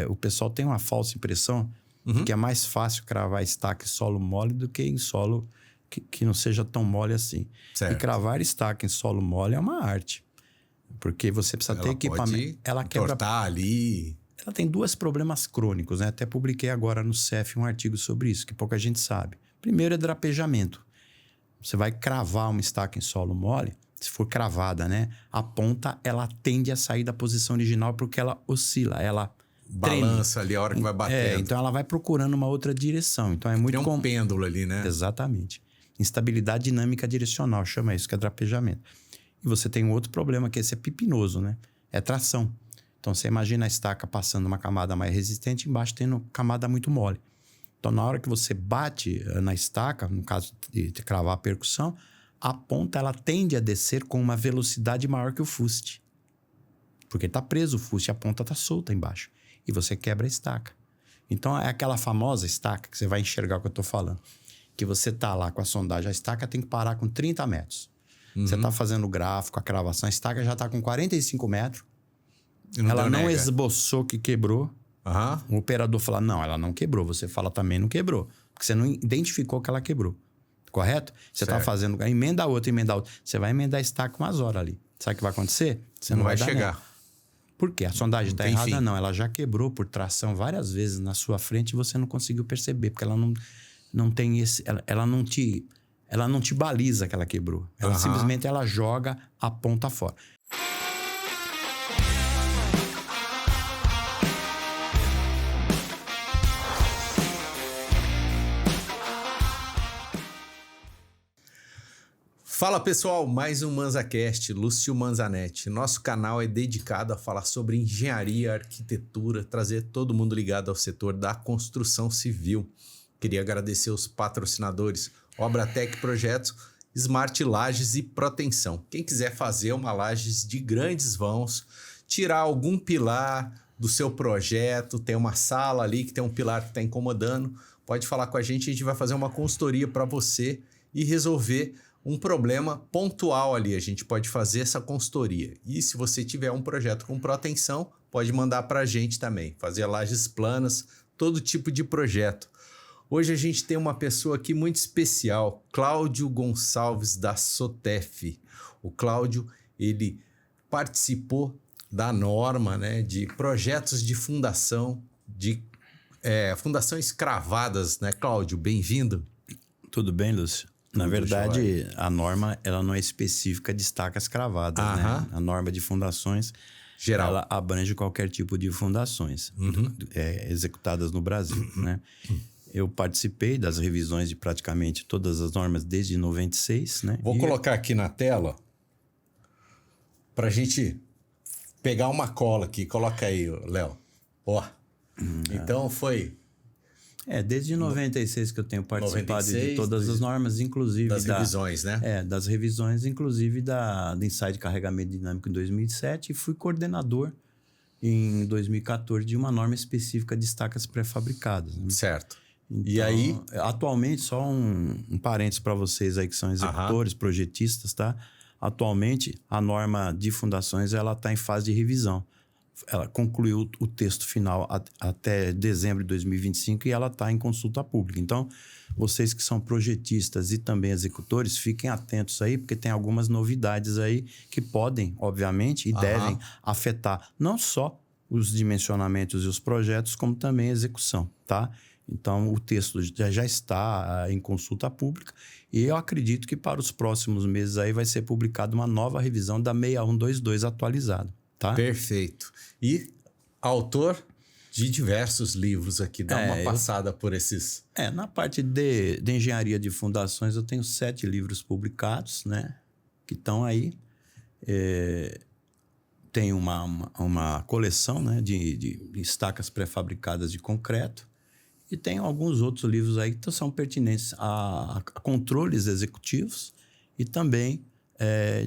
o pessoal tem uma falsa impressão que é mais fácil cravar estaca em solo mole do que em solo que não seja tão mole assim. Certo. E cravar estaca em solo mole é uma arte. Porque você precisa ter equipamento. Ela quebra ali. Ela tem 2 problemas crônicos, né? Até publiquei agora no CEF um artigo sobre isso, que pouca gente sabe. Primeiro é drapejamento. Você vai cravar uma estaca em solo mole, se for cravada, né? A ponta, ela tende a sair da posição original porque ela oscila, ela balança ali a hora que vai batendo. Então ela vai procurando uma outra direção. Então é muito um pêndulo ali, né? Exatamente. Instabilidade dinâmica direcional, chama isso, que é drapejamento. E você tem um outro problema, que esse é pipinoso, né? É tração. Então você imagina a estaca passando uma camada mais resistente, embaixo tendo camada muito mole. Então na hora que você bate na estaca, no caso de cravar a percussão, a ponta ela tende a descer com uma velocidade maior que o fuste. Porque está preso o fuste, a ponta está solta embaixo. E você quebra a estaca. Então é aquela famosa estaca que você vai enxergar o que eu estou falando. Que você está lá com a sondagem, a estaca tem que parar com 30 metros. Você está fazendo o gráfico, a cravação, a estaca já está com 45 metros. Ela não esboçou que quebrou. O operador fala, não, ela não quebrou. Você fala, também não quebrou. Porque você não identificou que ela quebrou. Correto? Você está fazendo, emenda a outra. Você vai emendar a estaca umas horas ali. Sabe o que vai acontecer? Você não vai chegar. Nela. Por quê? A sondagem está errada? Fim. Não, ela já quebrou por tração várias vezes na sua frente e você não conseguiu perceber. Porque ela não tem esse... Ela não te baliza que ela quebrou. Ela simplesmente ela joga a ponta fora. Fala pessoal, mais um ManzaCast, Lúcio Manzanetti. Nosso canal é dedicado a falar sobre engenharia, arquitetura, trazer todo mundo ligado ao setor da construção civil. Queria agradecer os patrocinadores Obratec Projetos, Smart Lajes e Protenção. Quem quiser fazer uma lajes de grandes vãos, tirar algum pilar do seu projeto, tem uma sala ali que tem um pilar que está incomodando, pode falar com a gente vai fazer uma consultoria para você e resolver um problema pontual ali. A gente pode fazer essa consultoria. E se você tiver um projeto com proteção, pode mandar para a gente também. Fazer lajes planas, todo tipo de projeto. Hoje a gente tem uma pessoa aqui muito especial, Cláudio Gonçalves da Sotef. O Cláudio, ele participou da norma, né, de projetos de fundação, de fundações cravadas, né, Cláudio? Bem-vindo. Tudo bem, Lúcio? Na verdade, a norma ela não é específica de estacas cravadas, né? A norma de fundações geral, ela abrange qualquer tipo de fundações executadas no Brasil, né? Eu participei das revisões de praticamente todas as normas desde 96, né? Vou colocar aqui na tela para a gente pegar uma cola aqui. Coloca aí, Léo. Ó. Então foi... desde 96 que eu tenho participado de todas as normas, inclusive das revisões, né? Das revisões, inclusive do ensaio de carregamento dinâmico em 2007 e fui coordenador em 2014 de uma norma específica de estacas pré-fabricadas. Né? Certo. Então, e aí? Atualmente, só um parênteses para vocês aí que são executores, projetistas, tá? Atualmente, a norma de fundações ela está em fase de revisão. Ela concluiu o texto final até dezembro de 2025 e ela está em consulta pública. Então, vocês que são projetistas e também executores, fiquem atentos aí, porque tem algumas novidades aí que podem, obviamente, e devem afetar não só os dimensionamentos e os projetos, como também a execução, tá? Então, o texto já está em consulta pública e eu acredito que para os próximos meses aí vai ser publicada uma nova revisão da 6122 atualizada. Tá? Perfeito. E autor de diversos livros aqui. Dá uma passada por esses... Na parte de engenharia de fundações, eu tenho 7 livros publicados, né? Que estão aí. Tem uma coleção, né? de estacas pré-fabricadas de concreto. E tem alguns outros livros aí que são pertinentes a controles executivos e também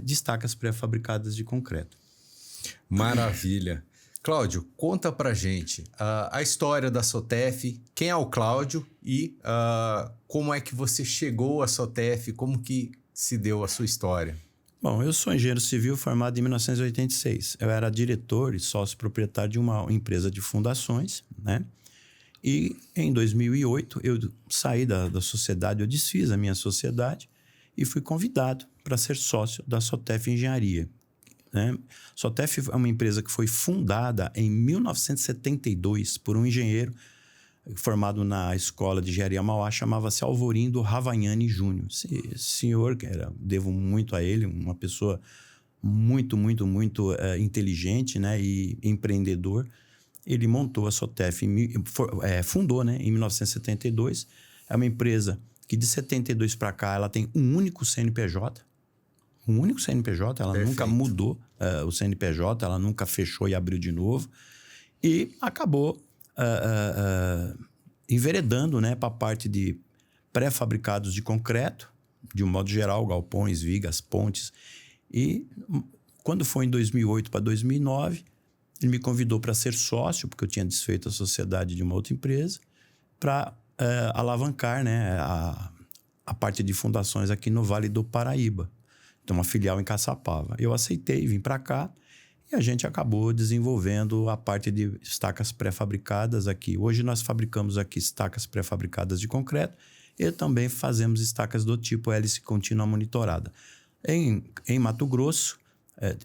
de estacas pré-fabricadas de concreto. Maravilha. Cláudio, conta pra gente a história da Sotef, quem é o Cláudio e como é que você chegou à Sotef, como que se deu a sua história? Bom, eu sou engenheiro civil formado em 1986. Eu era diretor e sócio proprietário de uma empresa de fundações, né? E em 2008 eu saí da sociedade, eu desfiz a minha sociedade e fui convidado para ser sócio da Sotef Engenharia, né? Sotef é uma empresa que foi fundada em 1972 por um engenheiro formado na Escola de Engenharia Mauá, chamava-se Alvorindo Ravagnani Júnior. Esse senhor, devo muito a ele, uma pessoa muito inteligente, né, e empreendedor. Ele montou a Sotef, fundou, né, em 1972. É uma empresa que de 72 para cá ela tem um único CNPJ. Um único CNPJ, ela Perfeito. nunca mudou o CNPJ, ela nunca fechou e abriu de novo. E acabou enveredando, né, para a parte de pré-fabricados de concreto, de um modo geral, galpões, vigas, pontes. E quando foi em 2008 para 2009, ele me convidou para ser sócio, porque eu tinha desfeito a sociedade de uma outra empresa, para alavancar, né, a parte de fundações aqui no Vale do Paraíba. Então, uma filial em Caçapava. Eu aceitei, vim para cá e a gente acabou desenvolvendo a parte de estacas pré-fabricadas aqui. Hoje nós fabricamos aqui estacas pré-fabricadas de concreto e também fazemos estacas do tipo hélice contínua monitorada. Em Mato Grosso,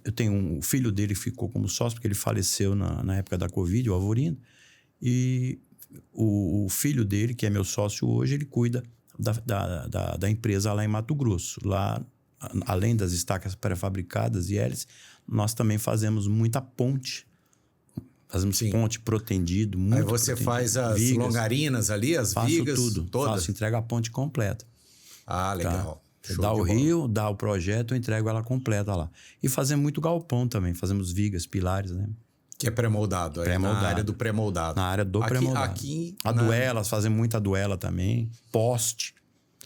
eu tenho o filho dele que ficou como sócio, porque ele faleceu na época da Covid, o Alvorindo, e o filho dele, que é meu sócio hoje, ele cuida da empresa lá em Mato Grosso. Lá, além das estacas pré-fabricadas e hélice, nós também fazemos muita ponte. Fazemos ponte protendido, muito. Aí você protendido. Faz as vigas, longarinas ali, as vigas? Faço tudo. Todas? Entrego a ponte completa. Ah, legal. Tá? Dá o rio, dá o projeto, eu entrego ela completa lá. E fazemos muito galpão também. Fazemos vigas, pilares, né? Que é pré-moldado. Na área do pré-moldado. Na área do pré-moldado. Aqui Duelas, fazemos muita duela também. Poste.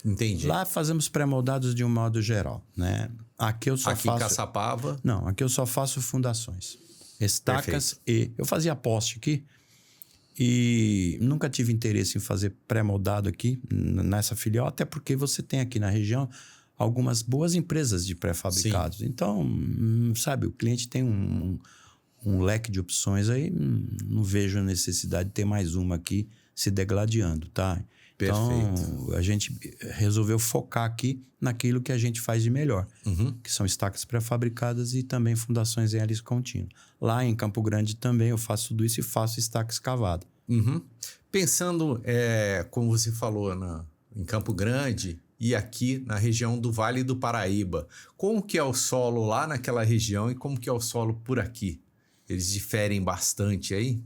Entendi. Lá fazemos pré-moldados de um modo geral, né? Aqui eu só faço... Aqui em Caçapava... Não, aqui eu só faço fundações. Estacas. Perfeito. Eu fazia poste aqui e nunca tive interesse em fazer pré-moldado aqui nessa filial, até porque você tem aqui na região algumas boas empresas de pré-fabricados. Então, sabe, o cliente tem um leque de opções aí, não vejo a necessidade de ter mais uma aqui se degladiando, tá? Perfeito. Então, a gente resolveu focar aqui naquilo que a gente faz de melhor, que são estacas pré-fabricadas e também fundações em hélice contínua. Lá em Campo Grande também eu faço tudo isso e faço estaca escavada. Pensando, como você falou, em Campo Grande e aqui na região do Vale do Paraíba, como que é o solo lá naquela região e como que é o solo por aqui? Eles diferem bastante aí?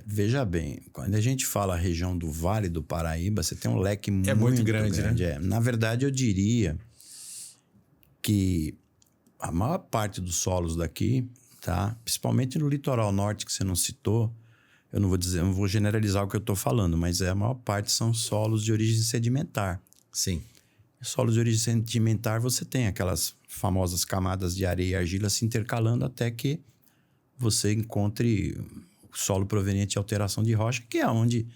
Veja bem, quando a gente fala a região do Vale do Paraíba, você tem um leque muito grande, né? Na verdade, eu diria que a maior parte dos solos daqui, tá? Principalmente no litoral norte que você não citou, eu não vou generalizar o que eu estou falando, mas a maior parte são solos de origem sedimentar. Sim. Solos de origem sedimentar, você tem aquelas famosas camadas de areia e argila se intercalando até que você encontre solo proveniente de alteração de rocha, que é onde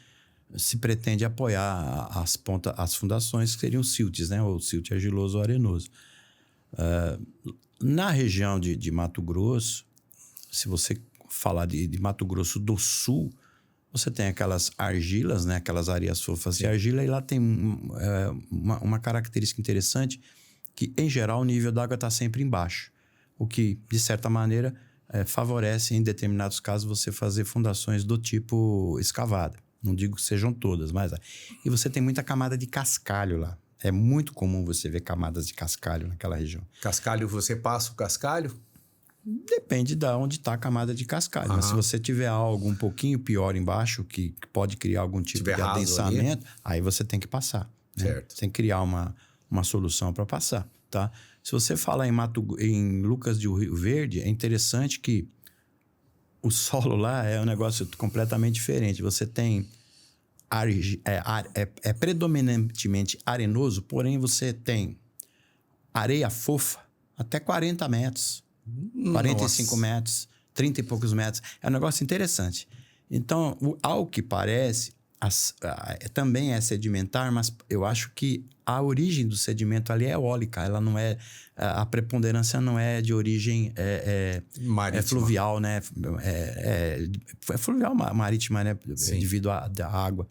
se pretende apoiar as fundações, que seriam siltes, né? Ou silt argiloso ou arenoso. Na região de Mato Grosso, se você falar de Mato Grosso do Sul, você tem aquelas argilas, né? Aquelas areias fofas de argila, e lá tem uma característica interessante, que, em geral, o nível d'água está sempre embaixo, o que, de certa maneira, favorece, em determinados casos, você fazer fundações do tipo escavada. Não digo que sejam todas, mas... E você tem muita camada de cascalho lá. É muito comum você ver camadas de cascalho naquela região. Cascalho, você passa o cascalho? Depende de onde está a camada de cascalho. Mas se você tiver algo um pouquinho pior embaixo, que pode criar algum tipo de adensamento, aí você tem que passar. Né? Certo. Você tem que criar uma solução para passar, tá? Se você falar em Lucas do Rio Verde, é interessante que o solo lá é um negócio completamente diferente. Você tem... É predominantemente arenoso, porém você tem areia fofa até 40 metros, 45 metros, 30 e poucos metros. É um negócio interessante. Então, ao que parece, também é sedimentar, mas eu acho que a origem do sedimento ali é eólica. Ela não é... A preponderância não é de origem Marítima. fluvial, né? É fluvial marítima, né? Devido à água.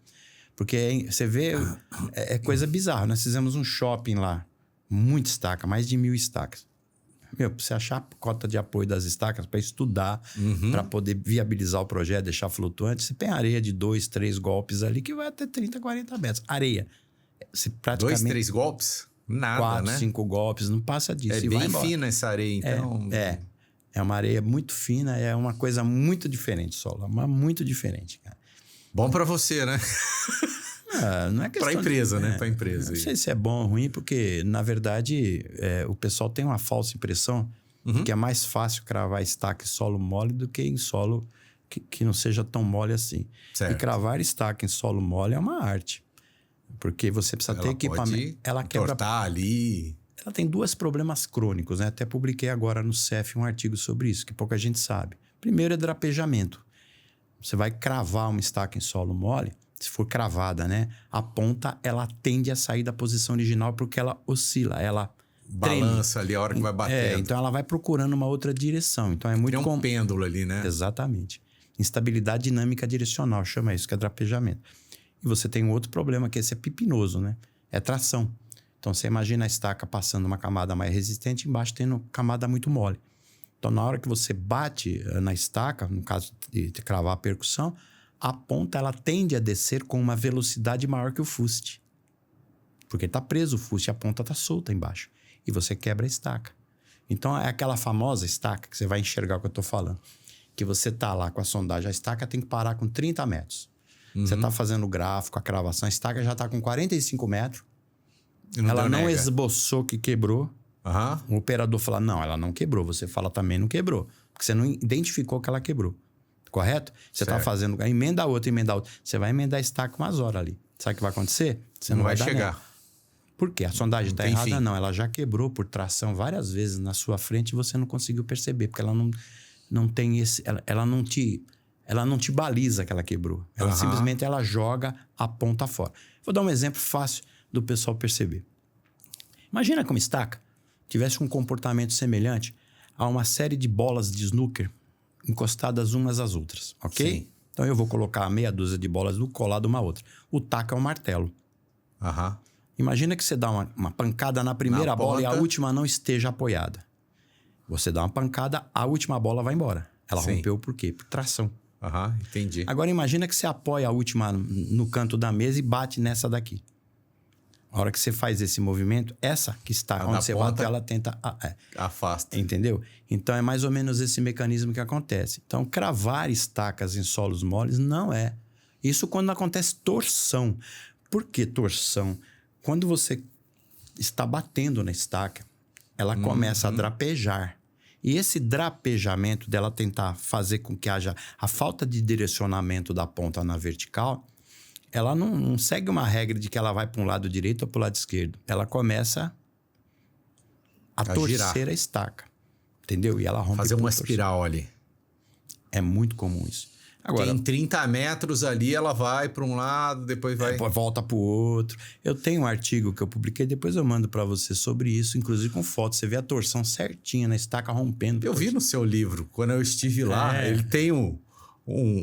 Porque você vê... É coisa bizarra. Nós fizemos um shopping lá. Muita estaca. Mais de 1.000 estacas. Pra você achar a cota de apoio das estacas para estudar, para poder viabilizar o projeto, deixar flutuante, você tem areia de 2, 3 golpes ali que vai até 30, 40 metros. Areia. Você praticamente 2, 3 golpes? Nada, 4, né? 5 golpes, não passa disso. É e bem vai embora. fina essa areia, então... É uma areia muito fina, é uma coisa muito diferente, solo. Mas muito diferente, cara. Bom para você, né? Não é questão para empresa, né? Para empresa. Não sei se é bom ou ruim, porque, na verdade, o pessoal tem uma falsa impressão de que é mais fácil cravar estaca em solo mole do que em solo que não seja tão mole assim. Certo. E cravar estaca em solo mole é uma arte. Porque você precisa ter equipamento. Ela quebra. Ali. Ela tem 2 problemas crônicos, né? Até publiquei agora no CEF um artigo sobre isso, que pouca gente sabe. Primeiro é drapejamento. Você vai cravar uma estaca em solo mole, se for cravada, né? A ponta, ela tende a sair da posição original porque ela oscila, ela balança ali a hora que vai bater. Então ela vai procurando uma outra direção. Então é muito Tem um pêndulo ali, né? Exatamente. Instabilidade dinâmica direcional, chama isso, que é drapejamento. E você tem um outro problema, que esse é pipinoso, né? É tração. Então você imagina a estaca passando uma camada mais resistente, embaixo tendo camada muito mole. Então na hora que você bate na estaca, no caso de cravar a percussão, a ponta ela tende a descer com uma velocidade maior que o fuste. Porque está preso o fuste, a ponta está solta embaixo. E você quebra a estaca. Então é aquela famosa estaca, que você vai enxergar o que eu estou falando. Que você está lá com a sondagem, a estaca tem que parar com 30 metros. Você está fazendo o gráfico, a cravação, a estaca já está com 45 metros. Ela não esboçou que quebrou. O operador fala, não, ela não quebrou. Você fala, também não quebrou. Porque você não identificou que ela quebrou. Correto? Você está fazendo, emenda outra. Você vai emendar a estaca umas horas ali. Sabe o que vai acontecer? Você não vai chegar. Nela. Por quê? A sondagem está errada? Não, ela já quebrou por tração várias vezes na sua frente e você não conseguiu perceber. Porque ela não tem esse... Ela não te baliza que ela quebrou. Ela simplesmente ela joga a ponta fora. Vou dar um exemplo fácil do pessoal perceber. Imagina que uma estaca tivesse um comportamento semelhante a uma série de bolas de snooker encostadas umas às outras, ok? Sim. Então eu vou colocar meia dúzia de bolas colada uma a outra. O taco é um martelo. Imagina que você dá uma pancada na primeira bola e a última não esteja apoiada. Você dá uma pancada, a última bola vai embora. Ela rompeu por quê? Por tração. Entendi. Agora imagina que você apoia a última no canto da mesa e bate nessa daqui. A hora que você faz esse movimento, essa que está onde você bate, ela tenta... afasta. Entendeu? Então, é mais ou menos esse mecanismo que acontece. Então, cravar estacas em solos moles não é. Isso quando acontece torção. Por que torção? Quando você está batendo na estaca, ela começa a drapejar. E esse drapejamento dela tentar fazer com que haja a falta de direcionamento da ponta na vertical... Ela não segue uma regra de que ela vai para um lado direito ou para o lado esquerdo. Ela começa a torcer girar a estaca. Entendeu? E ela rompe. Fazer uma espiral ali. É muito comum isso. Agora, tem 30 metros ali, ela vai para um lado, depois vai... volta para o outro. Eu tenho um artigo que eu publiquei, depois eu mando para você sobre isso, inclusive com foto. Você vê a torção certinha na estaca rompendo. Eu vi no seu livro, quando eu estive lá, ele tem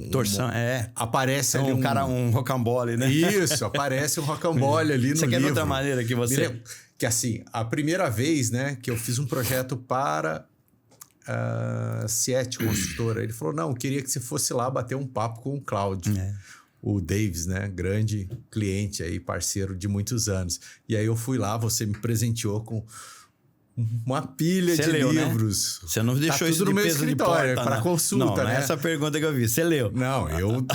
torção, aparece ali um rocambole, né? Isso, aparece um rocambole ali no livro. Você quer de outra maneira que você... Que assim, a primeira vez, né, que eu fiz um projeto para a Siete Construtora, ele falou, não, eu queria que você fosse lá bater um papo com o Cláudio. O Davis, né, grande cliente aí, parceiro de muitos anos. E aí eu fui lá, você me presenteou com... uma pilha de livros. Né? Você não deixou isso no de meu peso escritório, de porta, para consulta, não, né? Não é essa pergunta que eu vi. Você leu? Não, eu...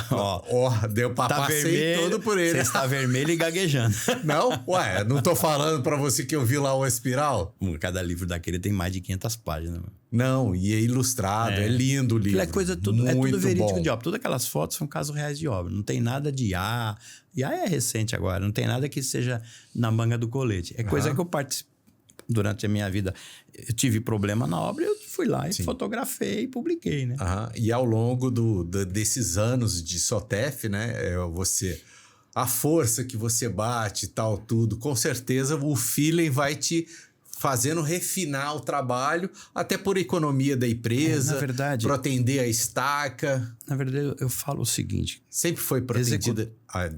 passei vermelho, todo por ele. Você está vermelho e gaguejando. Não? Ué, não tô falando para você que eu vi lá o espiral? Cada livro daquele tem mais de 500 páginas. Não, e é ilustrado, é lindo o livro. É tudo verídico de obra. Todas aquelas fotos são casos reais de obra. Não tem nada de IA. IA é recente agora. Não tem nada que seja na manga do colete. É coisa que eu participo. Durante a minha vida, eu tive problema na obra, eu fui lá e fotografei e publiquei, né? E ao longo desses anos de Sotef, né? Você a força que você bate e tal, tudo, com certeza o feeling vai te fazendo refinar o trabalho, até por economia da empresa, na verdade, para atender a estaca. Na verdade, eu falo o seguinte... Sempre foi pretendida...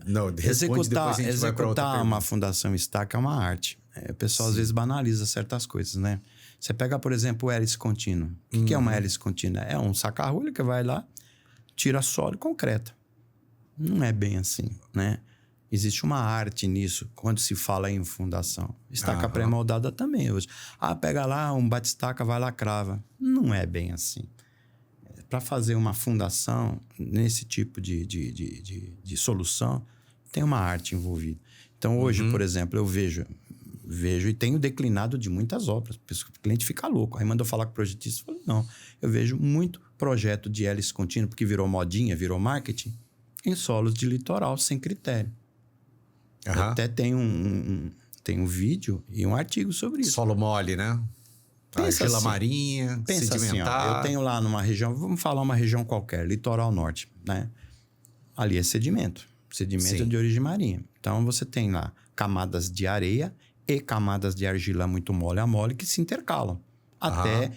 não, responde, depois a gente vai para outra pergunta. Executar uma fundação estaca é uma arte. O pessoal, às vezes, banaliza certas coisas, né? Você pega, por exemplo, o hélice contínuo. O que é uma hélice contínua? É um saca-rolho que vai lá, tira solo e concreta. Não é bem assim, né? Existe uma arte nisso, quando se fala em fundação. Estaca pré-moldada também hoje. Pega lá um batistaca, vai lá, crava. Não é bem assim. Para fazer uma fundação nesse tipo de solução, tem uma arte envolvida. Então, hoje, por exemplo, eu vejo e tenho declinado de muitas obras. O cliente fica louco. Aí manda eu falar com o projetista. Eu falo, não, eu vejo muito projeto de hélice contínua, porque virou modinha, virou marketing, em solos de litoral sem critério. Até tem tem um vídeo e um artigo sobre isso. Solo mole, né? Argila marinha, sedimentar. Assim, eu tenho lá numa região, vamos falar uma região qualquer, litoral norte, né? Ali é sedimento. Sedimento de origem marinha. Então, você tem lá camadas de areia e camadas de argila muito mole a mole que se intercalam. Até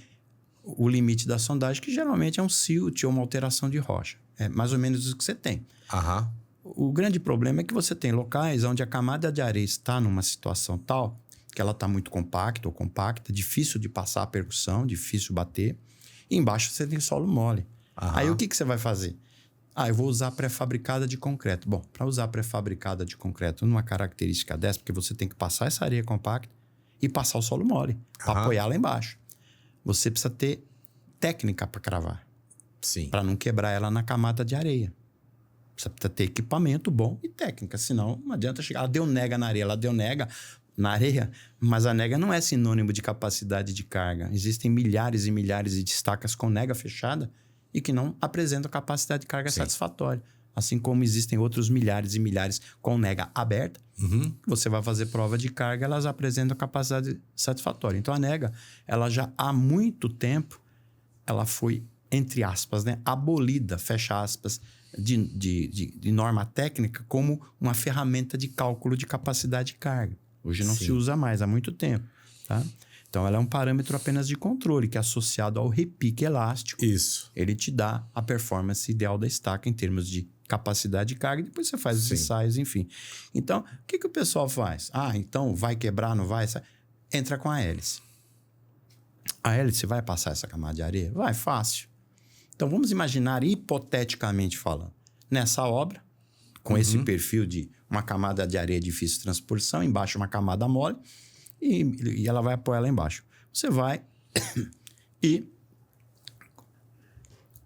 o limite da sondagem, que geralmente é um silt ou uma alteração de rocha. É mais ou menos isso que você tem. O grande problema é que você tem locais onde a camada de areia está numa situação tal que ela está muito compacta ou compacta, difícil de passar a percussão, difícil bater. E embaixo você tem solo mole. Aí o que você vai fazer? Eu vou usar pré-fabricada de concreto. Bom, para usar pré-fabricada de concreto numa característica dessa, porque você tem que passar essa areia compacta e passar o solo mole para apoiar lá embaixo. Você precisa ter técnica para cravar. Para não quebrar ela na camada de areia. Você precisa ter equipamento bom e técnica, senão não adianta chegar. Ela deu nega na areia, ela deu nega na areia, mas a nega não é sinônimo de capacidade de carga. Existem milhares e milhares de estacas com nega fechada e que não apresentam capacidade de carga satisfatória. Assim como existem outros milhares e milhares com nega aberta. Você vai fazer prova de carga, elas apresentam capacidade satisfatória. Então, a nega, ela já há muito tempo, ela foi, entre aspas, né, abolida, fecha aspas, de norma técnica como uma ferramenta de cálculo de capacidade de carga. Hoje não se usa mais, há muito tempo. Tá? Então, ela é um parâmetro apenas de controle, que é associado ao repique elástico. Ele te dá a performance ideal da estaca em termos de capacidade de carga, e depois você faz os ensaios, enfim. Então, o que o pessoal faz? Então vai quebrar, não vai? Entra com a hélice. A hélice vai passar essa camada de areia? Vai, fácil. Então, vamos imaginar, hipoteticamente falando, nessa obra, com esse perfil de uma camada de areia de difícil transposição, embaixo uma camada mole, e ela vai apoiar lá embaixo. Você vai e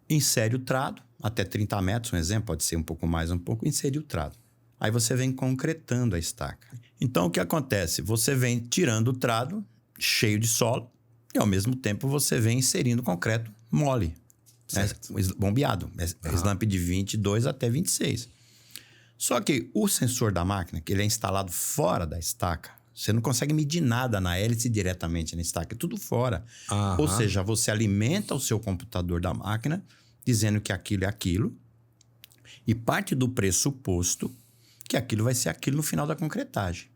insere o trado, até 30 metros, um exemplo, pode ser um pouco mais, um pouco, insere o trado. Aí você vem concretando a estaca. Então, o que acontece? Você vem tirando o trado, cheio de solo, e ao mesmo tempo você vem inserindo concreto mole, né? Bombeado, slump de 22 até 26. Só que o sensor da máquina, que ele é instalado fora da estaca, você não consegue medir nada na hélice diretamente na estaca, é tudo fora. Ou seja, você alimenta o seu computador da máquina dizendo que aquilo é aquilo e parte do pressuposto que aquilo vai ser aquilo no final da concretagem.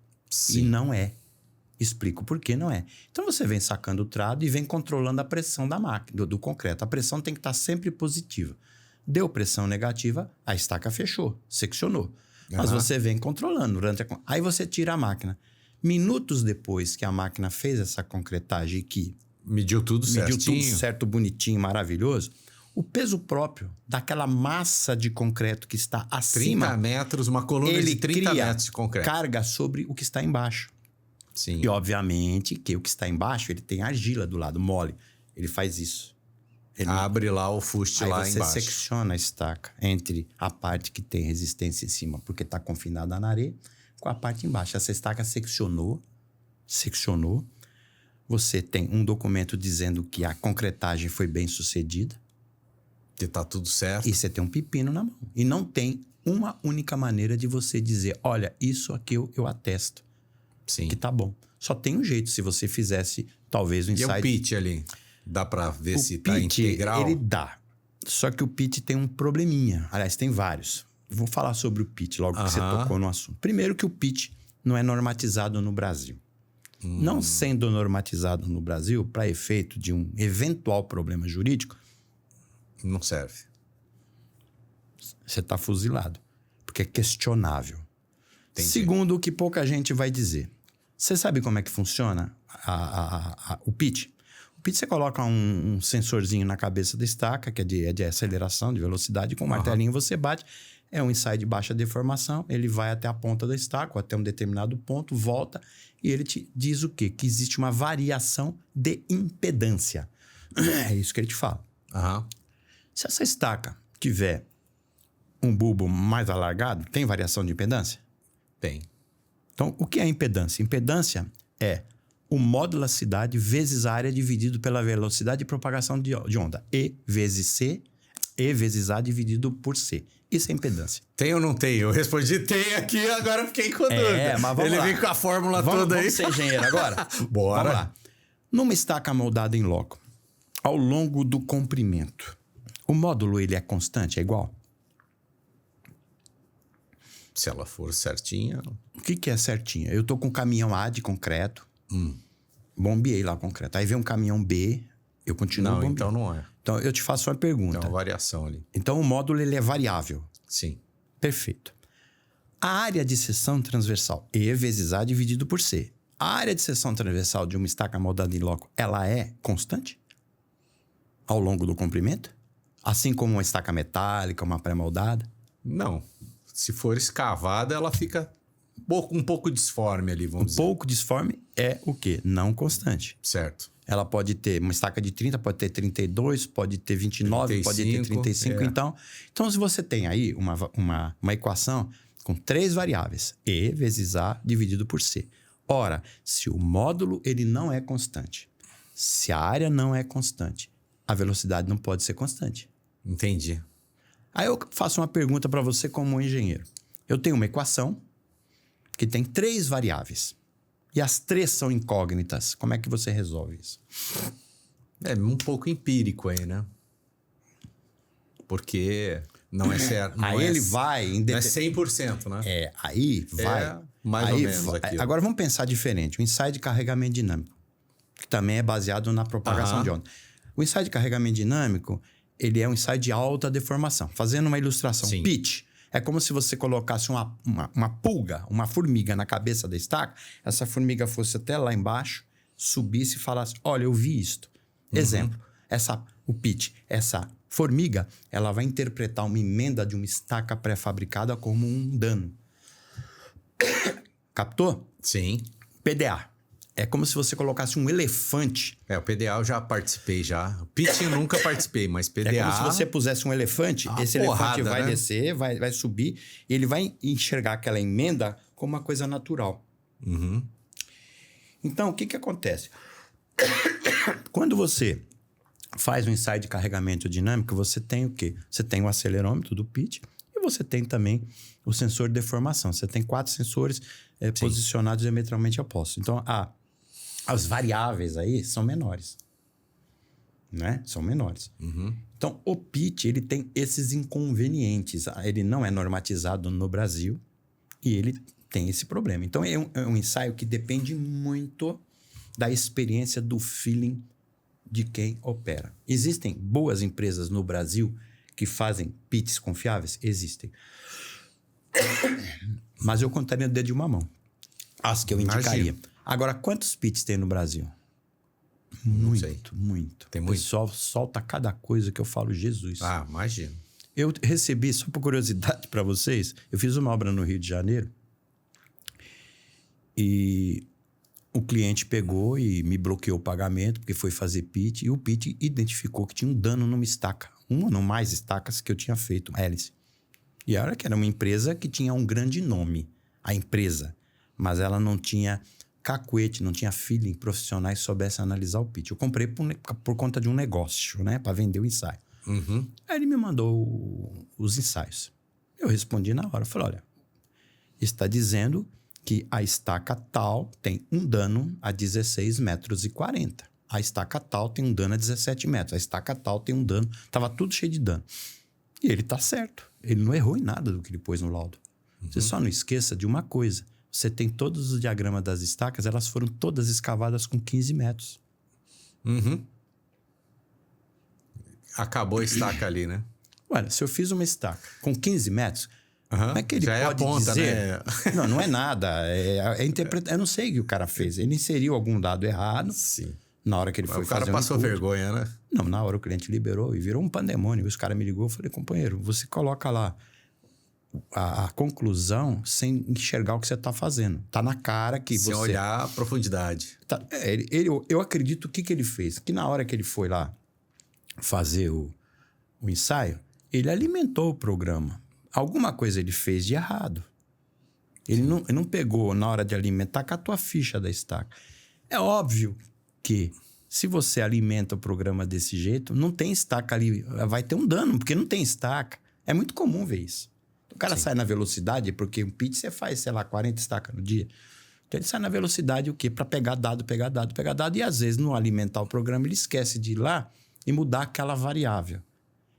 E não é. Explico por que não é. Então, você vem sacando o trado e vem controlando a pressão da máquina, do concreto. A pressão tem que estar sempre positiva. Deu pressão negativa, a estaca fechou, seccionou. Mas você vem controlando. Aí você tira a máquina. Minutos depois que a máquina fez essa concretagem que mediu tudo certo, bonitinho, maravilhoso, o peso próprio daquela massa de concreto que está acima... 30 metros, uma coluna de 30 metros de concreto. Carga sobre o que está embaixo. E, obviamente, que o que está embaixo, ele tem argila do lado mole. Ele faz isso. Ele abre lá o fuste lá embaixo. Aí você secciona a estaca entre a parte que tem resistência em cima, porque está confinada na areia, com a parte embaixo. Essa estaca seccionou. Você tem um documento dizendo que a concretagem foi bem sucedida. Que está tudo certo. E você tem um pepino na mão. E não tem uma única maneira de você dizer, olha, isso aqui eu atesto. Que tá bom. Só tem um jeito, se você fizesse talvez um ensaio... E o pitch ali? Dá para ver se tá integral? Ele dá. Só que o pitch tem um probleminha. Aliás, tem vários. Vou falar sobre o pitch logo que você tocou no assunto. Primeiro que o pitch não é normatizado no Brasil. Não sendo normatizado no Brasil, para efeito de um eventual problema jurídico, não serve. Você está fuzilado, porque é questionável. Entendi. Segundo, o que pouca gente vai dizer. Você sabe como é que funciona o pitch? O pitch, você coloca um sensorzinho na cabeça da estaca, que é de aceleração, de velocidade, com um martelinho você bate. É um ensaio de baixa deformação, ele vai até a ponta da estaca, ou até um determinado ponto, volta, e ele te diz o quê? Que existe uma variação de impedância. É isso que ele te fala. Se essa estaca tiver um bulbo mais alargado, tem variação de impedância? Tem. Então, o que é impedância? Impedância é o módulo da cidade vezes a área dividido pela velocidade de propagação de onda. E vezes C, E vezes A dividido por C. Isso é impedância. Tem ou não tem? Eu respondi tem aqui, agora fiquei com dúvida. Mas vamos Ele lá. vem com a fórmula toda aí. Vamos ser engenheiro agora? Bora. Vamos lá. Numa estaca moldada em loco, ao longo do comprimento, o módulo ele é constante, é igual? Se ela for certinha... O que é certinha? Eu tô com um caminhão A de concreto, bombeei lá o concreto. Aí vem um caminhão B, eu continuo bombeando. Então não é. Então eu te faço uma pergunta. Tem uma variação ali. Então o módulo ele é variável. Sim. Perfeito. A área de seção transversal, E vezes A dividido por C. A área de seção transversal de uma estaca moldada em loco, ela é constante? Ao longo do comprimento? Assim como uma estaca metálica, uma pré-moldada? Não. Se for escavada, ela fica um pouco disforme ali, vamos dizer. Um pouco disforme é o quê? Não constante. Certo. Ela pode ter uma estaca de 30, pode ter 32, pode ter 29, 35, pode ter 35. Então, se você tem aí uma equação com 3 variáveis, E vezes A dividido por C. Ora, se o módulo ele não é constante, se a área não é constante, a velocidade não pode ser constante. Entendi. Aí eu faço uma pergunta para você como engenheiro. Eu tenho uma equação que tem 3 variáveis. E as 3 são incógnitas. Como é que você resolve isso? É um pouco empírico aí, né? Porque não é certo. Aí ele vai... Não é 100%, né? Aí vai... É mais ou menos aqui. Agora vamos pensar diferente. O ensaio de carregamento dinâmico, que também é baseado na propagação de onda. O ensaio de carregamento dinâmico, ele é um ensaio de alta deformação. Fazendo uma ilustração. Sim. Pitch. É como se você colocasse uma pulga, uma formiga na cabeça da estaca, essa formiga fosse até lá embaixo, subisse e falasse, olha, eu vi isto. Exemplo, o pitch, essa formiga, ela vai interpretar uma emenda de uma estaca pré-fabricada como um dano. Captou? Sim. PDA. É como se você colocasse um elefante. O PDA eu já participei já. O pitch eu nunca participei, mas PDA... É como se você pusesse um elefante, esse elefante vai descer, vai subir, e ele vai enxergar aquela emenda como uma coisa natural. Então, o que acontece? Quando você faz um ensaio de carregamento dinâmico, você tem o quê? Você tem o acelerômetro do pitch e você tem também o sensor de deformação. Você tem 4 sensores posicionados diametralmente opostos. Então, as variáveis aí são menores. Né? São menores. Então, o pitch, ele tem esses inconvenientes. Ele não é normatizado no Brasil e ele tem esse problema. Então, é um ensaio que depende muito da experiência, do feeling de quem opera. Existem boas empresas no Brasil que fazem pitches confiáveis? Existem. Mas eu contaria no dedo de uma mão. As que eu indicaria. Agora, quantos pitches tem no Brasil? Muito. Tem muito. O muito? pessoal solta cada coisa que eu falo, Jesus. Imagino. Eu recebi, só por curiosidade para vocês, eu fiz uma obra no Rio de Janeiro e o cliente pegou e me bloqueou o pagamento porque foi fazer pitch e o pitch identificou que tinha um dano numa estaca. Uma ou não mais estacas que eu tinha feito, hélice. E era que era uma empresa que tinha um grande nome, a empresa, mas ela não tinha cacuete, não tinha feeling profissionais que soubessem analisar o pitch. Eu comprei por conta de um negócio, né? Para vender o ensaio. Aí ele me mandou os ensaios. Eu respondi na hora. Falei, olha, está dizendo que a estaca tal tem um dano a 16,40 metros. A estaca tal tem um dano a 17 metros. A estaca tal tem um dano... Tava tudo cheio de dano. E ele tá certo. Ele não errou em nada do que ele pôs no laudo. Você só não esqueça de uma coisa. Você tem todos os diagramas das estacas, elas foram todas escavadas com 15 metros. Acabou a estaca ali, né? Olha, se eu fiz uma estaca com 15 metros, como é que ele Já pode é a ponta, dizer... né? Não, não é nada. Eu não sei o que o cara fez. Ele inseriu algum dado errado. Sim. Na hora que ele Mas foi o cara fazer passou vergonha, né? Não, na hora o cliente liberou e virou um pandemônio. Os caras me ligou, eu falei, companheiro, você coloca lá a conclusão sem enxergar o que você está fazendo. Tá na cara que Sem você... olhar a profundidade. Eu acredito o que ele fez. Que na hora que ele foi lá fazer o ensaio, ele alimentou o programa. Alguma coisa ele fez de errado. Ele não pegou, na hora de alimentar, catou a ficha da estaca. É óbvio que se você alimenta o programa desse jeito, não tem estaca ali. Vai ter um dano, porque não tem estaca. É muito comum ver isso. O cara sai na velocidade, porque um pitch você faz, sei lá, 40 estacas no dia. Então ele sai na velocidade o quê? Para pegar dado. E às vezes, no alimentar o programa, ele esquece de ir lá e mudar aquela variável.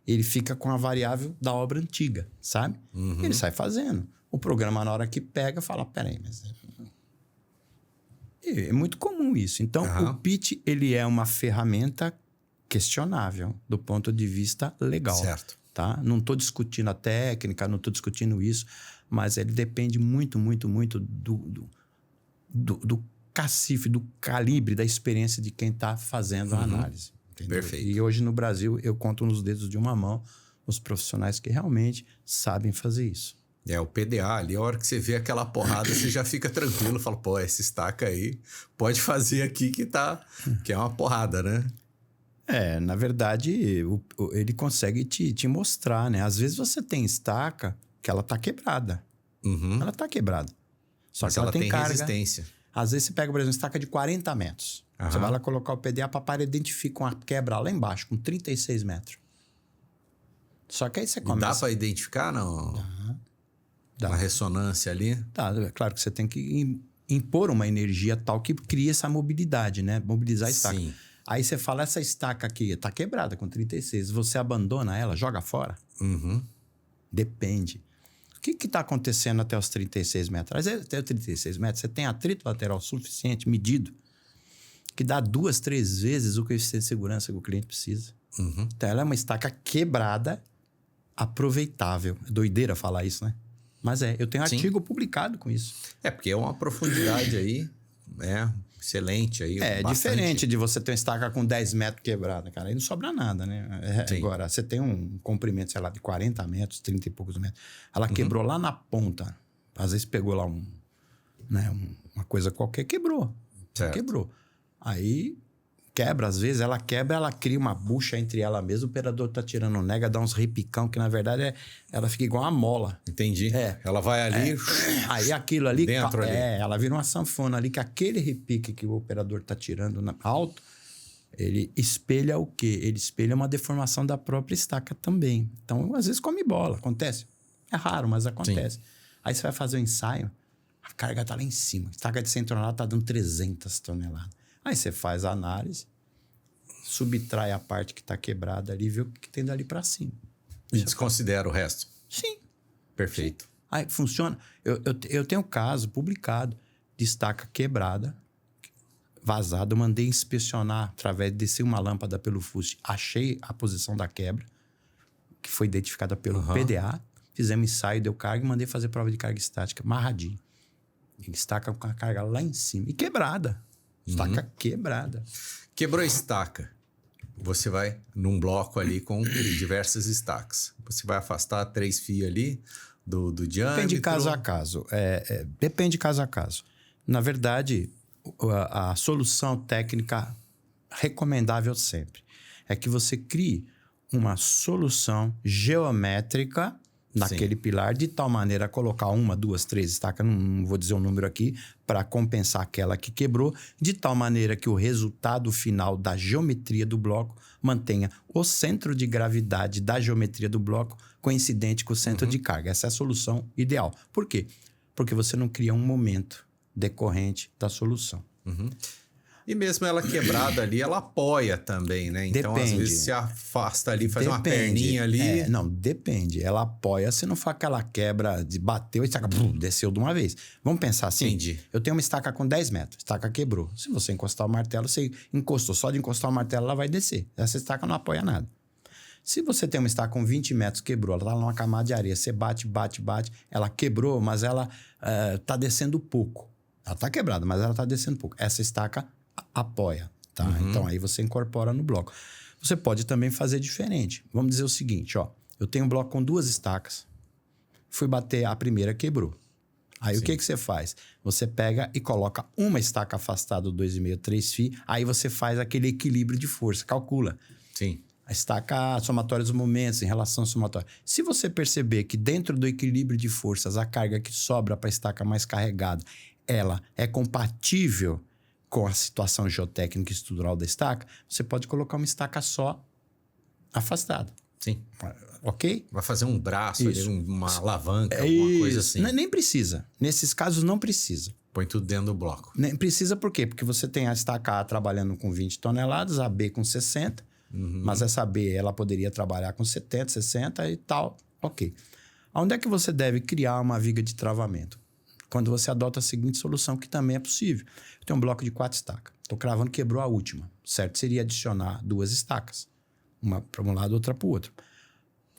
Ele fica com a variável da obra antiga, sabe? Ele sai fazendo. O programa, na hora que pega, fala, peraí, mas... É muito comum isso. Então, o pitch, ele é uma ferramenta questionável do ponto de vista legal. Certo. Tá? Não estou discutindo a técnica, não estou discutindo isso, mas ele depende muito, muito, muito do cacife, do calibre, da experiência de quem está fazendo a análise. Entendeu? Perfeito. E hoje no Brasil, eu conto nos dedos de uma mão os profissionais que realmente sabem fazer isso. É, o PDA ali, a hora que você vê aquela porrada, você já fica tranquilo, fala, pô, essa estaca aí pode fazer aqui que é uma porrada, né? Na verdade, ele consegue te mostrar, né? Às vezes você tem estaca que ela tá quebrada. Ela tá quebrada. Só Mas que ela tem carga. resistência. Às vezes você pega, por exemplo, uma estaca de 40 metros. Você vai lá colocar o PDA para identificar uma quebra lá embaixo, com 36 metros. Só que aí você começa... E dá para identificar, não? Dá. Uma ressonância ali? Tá, é claro que você tem que impor uma energia tal que cria essa mobilidade, né? Mobilizar a estaca. Sim. Aí você fala, essa estaca aqui tá quebrada com 36. Você abandona ela, joga fora? Depende. O que está acontecendo até os 36 metros? Até os 36 metros, você tem atrito lateral suficiente, medido, que dá 2, 3 vezes o coeficiente de segurança que o cliente precisa. Então, ela é uma estaca quebrada, aproveitável. É doideira falar isso, né? Mas eu tenho artigo publicado com isso. É, porque é uma profundidade aí, excelente aí. É bastante. diferente de você ter uma estaca com 10 metros quebrada, cara. Aí não sobra nada, né? Agora, você tem um comprimento, sei lá, de 40 metros, 30 e poucos metros. Ela quebrou lá na ponta. Às vezes pegou lá uma coisa qualquer, quebrou. Certo. Quebrou. Aí quebra, às vezes ela quebra, ela cria uma bucha entre ela mesma, o operador tá tirando nega, dá uns repicão, que na verdade ela fica igual uma mola. Entendi. Ela vai ali... Aí aquilo ali... Dentro ali. Ela vira uma sanfona ali, que aquele repique que o operador tá tirando alto, ele espelha o quê? Ele espelha uma deformação da própria estaca também. Então, às vezes come bola, acontece. É raro, mas acontece. Sim. Aí você vai fazer o ensaio, a carga tá lá em cima. A estaca de 100 toneladas tá dando 300 toneladas. Aí você faz a análise, subtrai a parte que está quebrada ali e vê o que tem dali para cima. E desconsidera o resto. Sim. Perfeito. Sim. Aí funciona. Eu tenho um caso publicado de estaca quebrada, vazada. Eu mandei inspecionar através de descer uma lâmpada pelo fuste. Achei a posição da quebra, que foi identificada pelo PDA. Fizemos ensaio, deu carga e mandei fazer prova de carga estática, amarradinho. Estaca com a carga lá em cima. E quebrada. Estaca quebrada. Quebrou a estaca. Você vai num bloco ali com diversas estacas. Você vai afastar 3 fios ali do diâmetro. Depende caso a caso. Depende caso a caso. Na verdade, a solução técnica recomendável sempre é que você crie uma solução geométrica naquele pilar, de tal maneira a colocar 1, 2, 3 estacas, não vou dizer o número aqui, para compensar aquela que quebrou, de tal maneira que o resultado final da geometria do bloco mantenha o centro de gravidade da geometria do bloco coincidente com o centro de carga. Essa é a solução ideal. Por quê? Porque você não cria um momento decorrente da solução. E mesmo ela quebrada ali, ela apoia também, né? Então, às vezes, se afasta ali, faz uma perninha ali. Não, depende. Ela apoia se não for aquela quebra de bateu e estaca, desceu de uma vez. Vamos pensar assim? Entendi. Eu tenho uma estaca com 10 metros, a estaca quebrou. Se você encostar o martelo, você encostou. Só de encostar o martelo, ela vai descer. Essa estaca não apoia nada. Se você tem uma estaca com 20 metros, quebrou, ela tá numa camada de areia, você bate, ela quebrou, mas ela tá descendo pouco. Ela tá quebrada, mas ela tá descendo pouco. Essa estaca apoia, tá? Então, aí você incorpora no bloco. Você pode também fazer diferente. Vamos dizer o seguinte, ó. Eu tenho um bloco com 2 estacas. Fui bater, a primeira quebrou. Aí, o que você faz? Você pega e coloca uma estaca afastada do 2,5, 3 fios. Aí, você faz aquele equilíbrio de força. Calcula. Sim. A estaca somatória dos momentos em relação somatória. Se você perceber que dentro do equilíbrio de forças, a carga que sobra para a estaca mais carregada, ela é compatível com a situação geotécnica e estrutural da estaca, você pode colocar uma estaca só afastada. Sim. Ok? Vai fazer um braço ali, uma alavanca, É alguma coisa assim. Nem precisa. Nesses casos, não precisa. Põe tudo dentro do bloco. Nem precisa por quê? Porque você tem a estaca A trabalhando com 20 toneladas, a B com 60, mas essa B ela poderia trabalhar com 70, 60 e tal. Ok. Onde é que você deve criar uma viga de travamento? Quando você adota a seguinte solução, que também é possível. Eu tenho um bloco de 4 estacas. Estou cravando, quebrou a última. Certo seria adicionar 2 estacas. Uma para um lado, outra para o outro.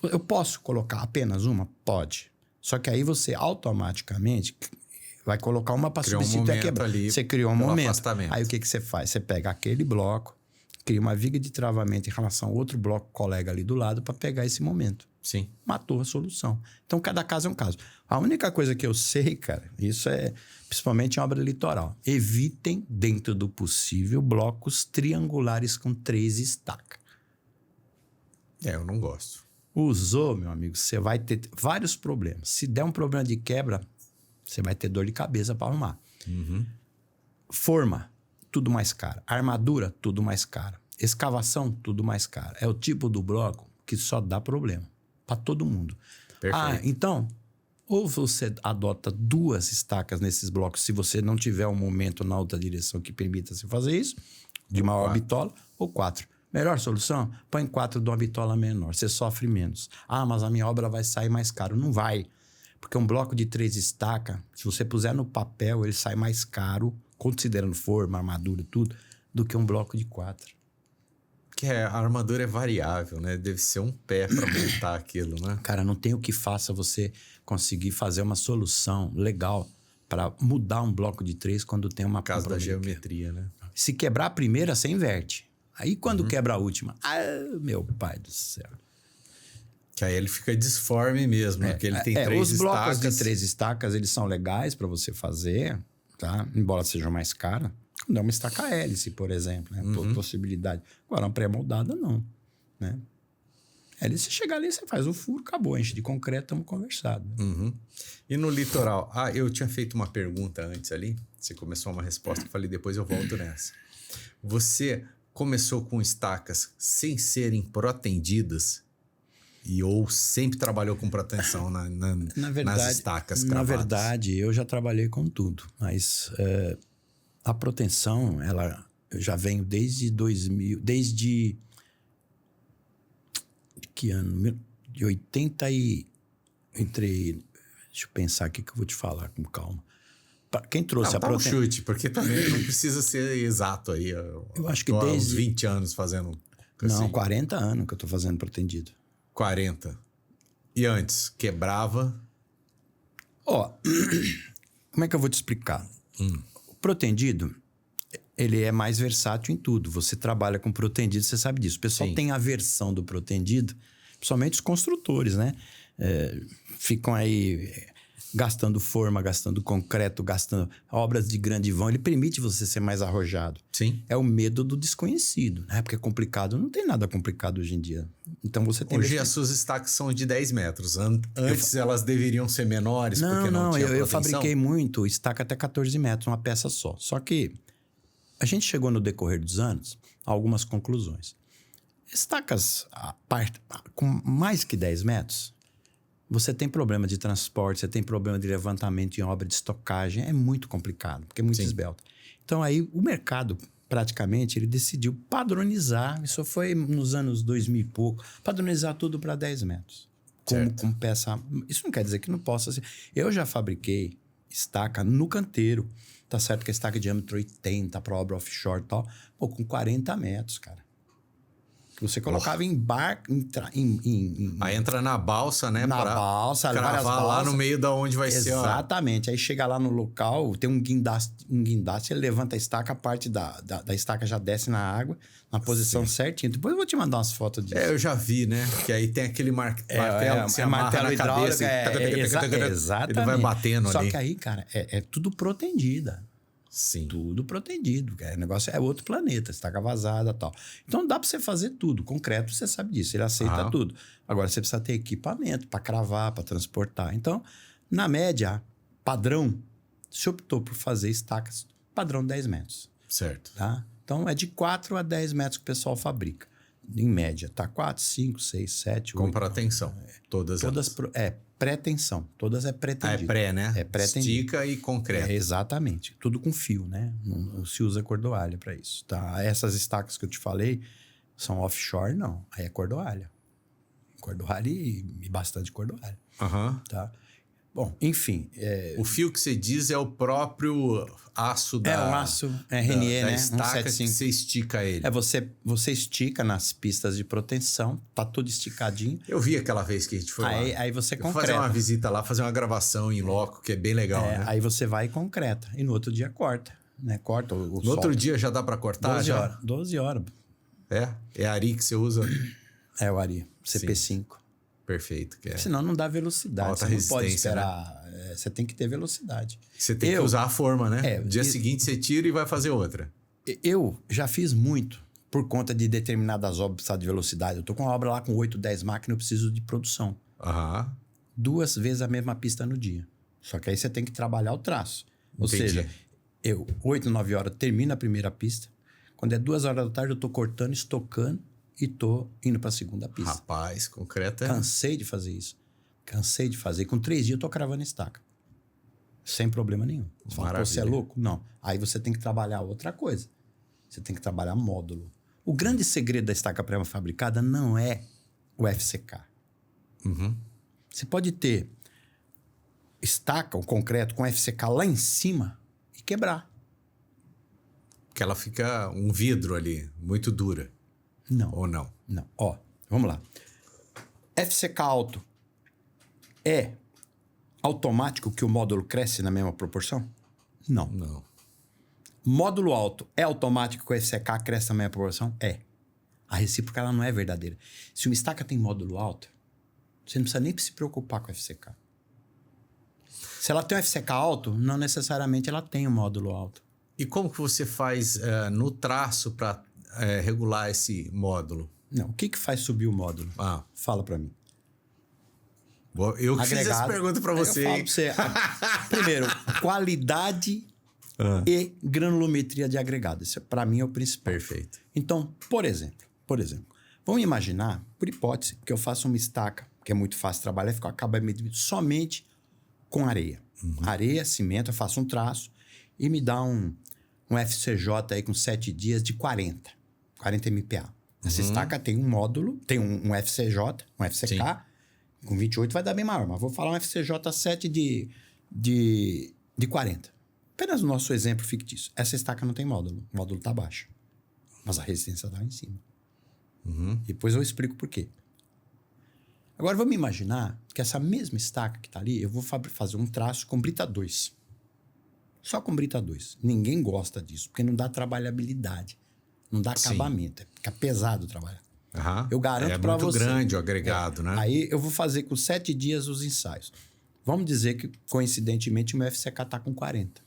Eu posso colocar apenas uma? Pode. Só que aí você automaticamente vai colocar uma para substituir a quebra. Você criou um momento. Afastamento. Aí o que você faz? Você pega aquele bloco, cria uma viga de travamento em relação ao outro bloco colega ali do lado para pegar esse momento. Sim. Matou a solução. Então, cada caso é um caso. A única coisa que eu sei, cara, isso é principalmente em obra litoral. Evitem, dentro do possível, blocos triangulares com 3 estacas. Eu não gosto. Usou, meu amigo, você vai ter vários problemas. Se der um problema de quebra, você vai ter dor de cabeça para arrumar. Forma, tudo mais caro. Armadura, tudo mais caro. Escavação, tudo mais caro. É o tipo do bloco que só dá problema para todo mundo. Perfeito. Então, ou você adota 2 estacas nesses blocos, se você não tiver um momento na outra direção que permita você fazer isso, de maior bitola, ou 4. Melhor solução? Põe 4 de uma bitola menor, você sofre menos. Mas a minha obra vai sair mais caro. Não vai. Porque um bloco de 3 estacas, se você puser no papel, ele sai mais caro, considerando forma, armadura e tudo, do que um bloco de 4. Que a armadura é variável, né? Deve ser um pé para montar aquilo, né? Cara, não tem o que faça você conseguir fazer uma solução legal para mudar um bloco de 3 quando tem uma... Por causa da geometria, né? Se quebrar a primeira, você inverte. Aí quando quebra a última, meu pai do céu. Que aí ele fica disforme mesmo, porque ele tem 3 estacas. Os blocos de 3 estacas, eles são legais para você fazer, tá? Embora sejam mais caros. Quando é uma estaca hélice, por exemplo, né? Possibilidade. Agora, uma pré-moldada, não, né? Hélice, você chegar ali, você faz o furo, acabou, enche de concreto, estamos conversados. E no litoral? Eu tinha feito uma pergunta antes ali, você começou uma resposta, eu falei, depois eu volto nessa. Você começou com estacas sem serem protendidas ou sempre trabalhou com proteção nas estacas cravadas? Na verdade, eu já trabalhei com tudo, mas a proteção, eu já venho desde 2000, desde que ano? De 80 e... deixa eu pensar aqui que eu vou te falar com calma. Quem trouxe a proteção? Um chute, porque também não precisa ser exato aí. Eu acho que desde... uns 20 anos fazendo... Não, 40 anos que eu tô fazendo protendido. 40. E antes, quebrava? Como é que eu vou te explicar? O protendido, ele é mais versátil em tudo. Você trabalha com protendido, você sabe disso. O pessoal tem aversão do protendido, principalmente os construtores, né? Ficam aí gastando forma, gastando concreto, gastando obras de grande vão. Ele permite você ser mais arrojado. Sim. É o medo do desconhecido, né? Porque é complicado. Não tem nada complicado hoje em dia. Então você tem... Hoje as suas estacas são de 10 metros. Antes elas deveriam ser menores, porque não tinha proteção. Eu fabriquei muito estaca até 14 metros, uma peça só. Só que a gente chegou no decorrer dos anos a algumas conclusões. Estacas com mais que 10 metros... Você tem problema de transporte, você tem problema de levantamento em obra de estocagem. É muito complicado, porque é muito esbelto. Então, aí, o mercado praticamente, ele decidiu padronizar, isso foi nos anos 2000 e pouco, padronizar tudo para 10 metros. Com peça... Isso não quer dizer que não possa ser. Eu já fabriquei estaca no canteiro. Tá certo que a estaca de diâmetro 80 para obra offshore e tal, com 40 metros, cara. Que você colocava em barco... Aí entra na balsa, né? Na balsa, várias balsas. Lá no meio da onde vai ser. Exatamente. Aí chega lá no local, tem um guindaste, ele levanta a estaca, a parte da estaca já desce na água, na posição certinha. Depois eu vou te mandar umas fotos disso. Eu já vi, né? Que aí tem aquele martelo que você amarra na cabeça. Exatamente. Ele vai batendo ali. Só que aí, cara, é tudo protendida. Sim. Tudo protegido. O negócio é outro planeta, estaca vazada e tal. Então dá para você fazer tudo. Concreto, você sabe disso, ele aceita tudo. Agora você precisa ter equipamento para cravar, para transportar. Então, na média, padrão, se optou por fazer estacas padrão 10 metros. Certo. Tá? Então é de 4 a 10 metros que o pessoal fabrica. Em média, tá? 4, 5, 6, 7, 8. Compra atenção. Todas elas. Pré-tensão. Todas é pré-tendido. É pré, né? É pré-tendido. Estica e concreto. Exatamente. Tudo com fio, né? Não se usa cordoalha para isso. Tá? Essas estacas que eu te falei são offshore, não. Aí é cordoalha. Cordoalha e bastante cordoalha. Tá? Bom, enfim. O fio que você diz é o próprio aço da... É um aço RNE, né? estaca que você estica ele. Você estica nas pistas de proteção, tá tudo esticadinho. Eu vi aquela vez que a gente foi lá. Aí você concreta. Fazer uma visita lá, fazer uma gravação em loco, que é bem legal, né? Aí você vai e concreta. E no outro dia corta, né? Corta o No outro dia já dá para cortar? 12 horas. 12 horas. É Ari que você usa? É o Ari, CP5. Perfeito. Senão não dá velocidade. Alta você não pode esperar. Né? Você tem que ter velocidade. Você tem que usar a forma, né? No dia seguinte você tira e vai fazer outra. Eu já fiz muito por conta de determinadas obras precisar de velocidade. Eu tô com uma obra lá com 8, 10 máquinas, eu preciso de produção. 2 vezes a mesma pista no dia. Só que aí você tem que trabalhar o traço. Ou seja, 8, 9 horas termino a primeira pista. Quando é 2 horas da tarde, eu tô cortando, estocando e tô indo para a segunda pista. Rapaz, concreto é... Cansei de fazer isso. Cansei de fazer. Com 3 dias eu tô cravando estaca. Sem problema nenhum. Você fala, você é louco? Não. Aí você tem que trabalhar outra coisa. Você tem que trabalhar módulo. O grande segredo da estaca pré-fabricada não é o FCK. Você pode ter estaca, o concreto, com FCK lá em cima e quebrar. Porque ela fica um vidro ali, muito dura. Não. Ou não? Não. Ó, vamos lá. FCK alto é automático que o módulo cresce na mesma proporção? Não. Não. Módulo alto é automático que o FCK cresce na mesma proporção? É. A recíproca ela não é verdadeira. Se uma estaca tem módulo alto, você não precisa nem se preocupar com o FCK. Se ela tem um FCK alto, não necessariamente ela tem um módulo alto. E como que você faz no traço para regular esse módulo? Não, o que faz subir o módulo? Fala para mim. Eu que fiz essa pergunta para você. Eu falo pra você. Primeiro, qualidade e granulometria de agregado. Isso, para mim, é o principal. Perfeito. Então, por exemplo, vamos imaginar, por hipótese, que eu faço uma estaca, que é muito fácil trabalhar, fica acabamento somente com areia. Areia, cimento, eu faço um traço e me dá um FCJ aí com 7 dias de 40 MPa. Essa estaca tem um módulo, tem um FCJ, um FCK. Sim. Com 28 vai dar bem maior, mas vou falar um FCJ 7 de 40. Apenas o nosso exemplo fictício. Essa estaca não tem módulo. O módulo está baixo. Mas a resistência está lá em cima. Depois eu explico por quê. Agora vamos imaginar que essa mesma estaca que está ali, eu vou fazer um traço com brita 2. Só com brita 2. Ninguém gosta disso, porque não dá trabalhabilidade. Não dá acabamento. Fica pesado trabalhar. Eu garanto para você. É muito grande o agregado, né? Aí eu vou fazer com 7 dias os ensaios. Vamos dizer que, coincidentemente, o meu FCK está com 40.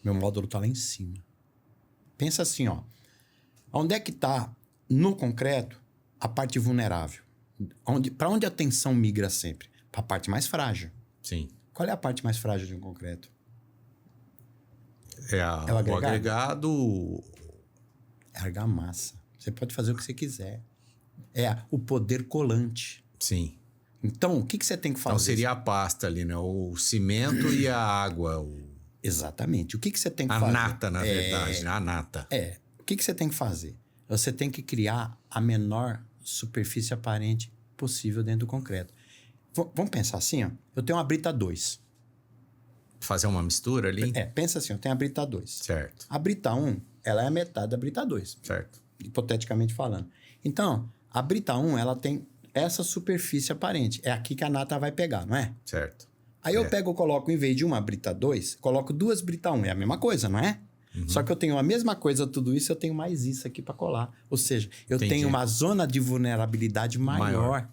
Meu módulo está lá em cima. Pensa assim, ó. Onde é que está, no concreto, a parte vulnerável? Para onde a tensão migra sempre? Para a parte mais frágil. Sim. Qual é a parte mais frágil de um concreto? É o agregado... É a argamassa. Você pode fazer o que você quiser. É o poder colante. Sim. Então, o que você tem que fazer? Então, seria a pasta ali, né? O cimento e a água. Exatamente. O que você tem que A fazer? nata, na verdade, né? A nata. O que você tem que fazer? Você tem que criar a menor superfície aparente possível dentro do concreto. Vamos pensar assim, ó. Eu tenho uma brita 2. Fazer uma mistura ali? Pensa assim, eu tenho a brita 2. Certo. A brita 1, ela é a metade da brita 2. Certo. Hipoteticamente falando. Então, a brita 1, ela tem essa superfície aparente. É aqui que a nata vai pegar, não é? Certo. Aí eu coloco, em vez de uma brita 2, coloco 2 brita 1. É a mesma coisa, não é? Só que eu tenho a mesma coisa, tudo isso, eu tenho mais isso aqui para colar. Ou seja, eu tenho uma zona de vulnerabilidade maior.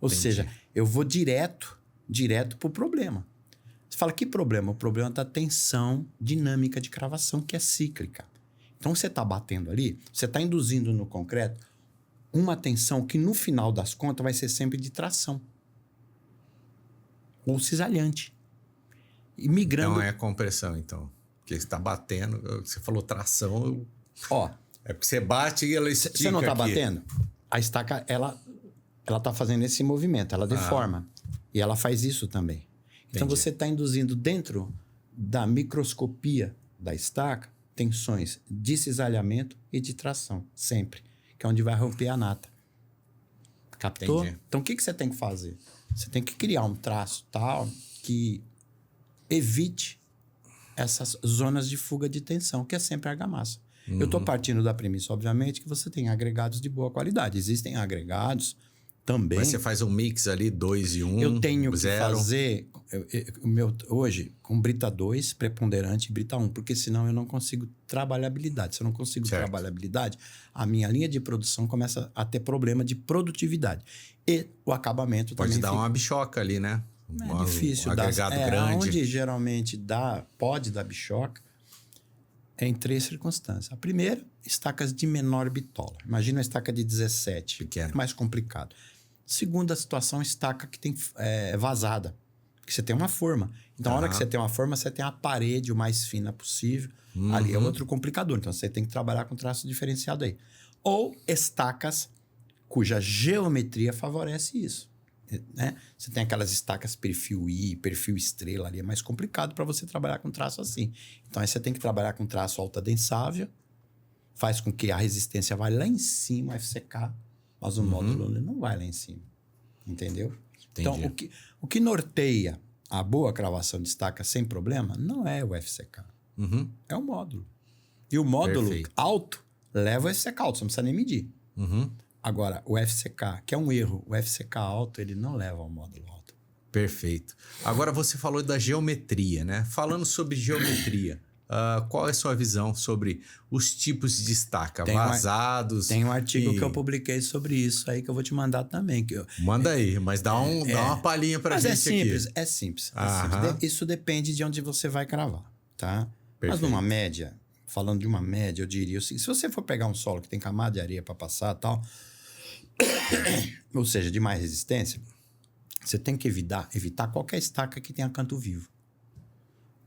Ou seja, eu vou direto para o problema. Você fala, que problema? O problema é da tensão dinâmica de cravação, que é cíclica. Então, você está batendo ali, você está induzindo no concreto uma tensão que, no final das contas, vai ser sempre de tração. Ou cisalhante. E migrando... Então, é compressão, então. Porque você está batendo, você falou tração... Ó... É porque você bate e ela estica. Você não está aqui. batendo? A estaca, ela está fazendo esse movimento, ela deforma. E ela faz isso também. Então, você está induzindo dentro da microscopia da estaca tensões de cisalhamento e de tração, sempre. Que é onde vai romper a nata. Captou? Entendi. Então, o que você tem que fazer? Você tem que criar um traço tal que evite essas zonas de fuga de tensão, que é sempre a argamassa. Eu estou partindo da premissa, obviamente, que você tem agregados de boa qualidade. Existem agregados também... Mas você faz um mix ali, 2 e 1, Eu tenho que 0. fazer hoje com brita 2, preponderante, e brita 1, porque senão eu não consigo trabalhabilidade. Se eu não consigo trabalhabilidade, a minha linha de produção começa a ter problema de produtividade. E o acabamento Pode também dar uma bichoca ali, né? É difícil. Um agregado grande. Onde geralmente pode dar bichoca é em 3 circunstâncias. A primeira, estacas de menor bitola. Imagina uma estaca de 17. Pequeno. É mais complicado. Segunda situação, estaca que tem vazada. Que você tem uma forma. Então, a hora que você tem uma forma, você tem a parede o mais fina possível. Ali é outro complicador. Então, você tem que trabalhar com traço diferenciado aí. Ou estacas cuja geometria favorece isso. Né? Você tem aquelas estacas perfil I, perfil estrela ali. É mais complicado para você trabalhar com traço assim. Então, aí você tem que trabalhar com traço alta-densável. Faz com que a resistência vá lá em cima, FCK. Mas o módulo ele não vai lá em cima. Entendeu? Entendi. Então, o que norteia a boa cravação de estaca sem problema não é o FCK. É o módulo. E o módulo alto leva o FCK alto, você não precisa nem medir. Agora, o FCK, que é um erro, o FCK alto, ele não leva ao módulo alto. Perfeito. Agora, você falou da geometria, né? Falando sobre geometria, qual é a sua visão sobre os tipos de estaca? Vazados? Tem um artigo que eu publiquei sobre isso aí que eu vou te mandar também. Manda aí, mas dá uma palhinha pra gente aqui. É simples. Isso depende de onde você vai cravar, tá? Perfeito. Mas numa média, falando de uma média, eu diria assim, se você for pegar um solo que tem camada de areia para passar e tal, ou seja, de mais resistência, você tem que evitar qualquer estaca que tenha canto vivo.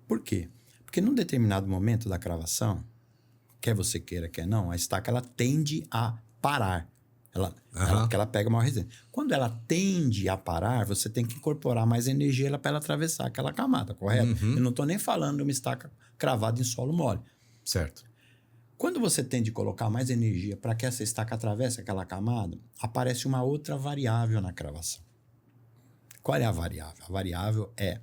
Por quê? Porque num determinado momento da cravação, quer você queira, quer não, a estaca ela tende a parar. Porque ela pega maior resistência. Quando ela tende a parar, você tem que incorporar mais energia para ela atravessar aquela camada, correto? Eu não estou nem falando de uma estaca cravada em solo mole. Certo. Quando você tende a colocar mais energia para que essa estaca atravesse aquela camada, aparece uma outra variável na cravação. Qual é a variável? A variável é a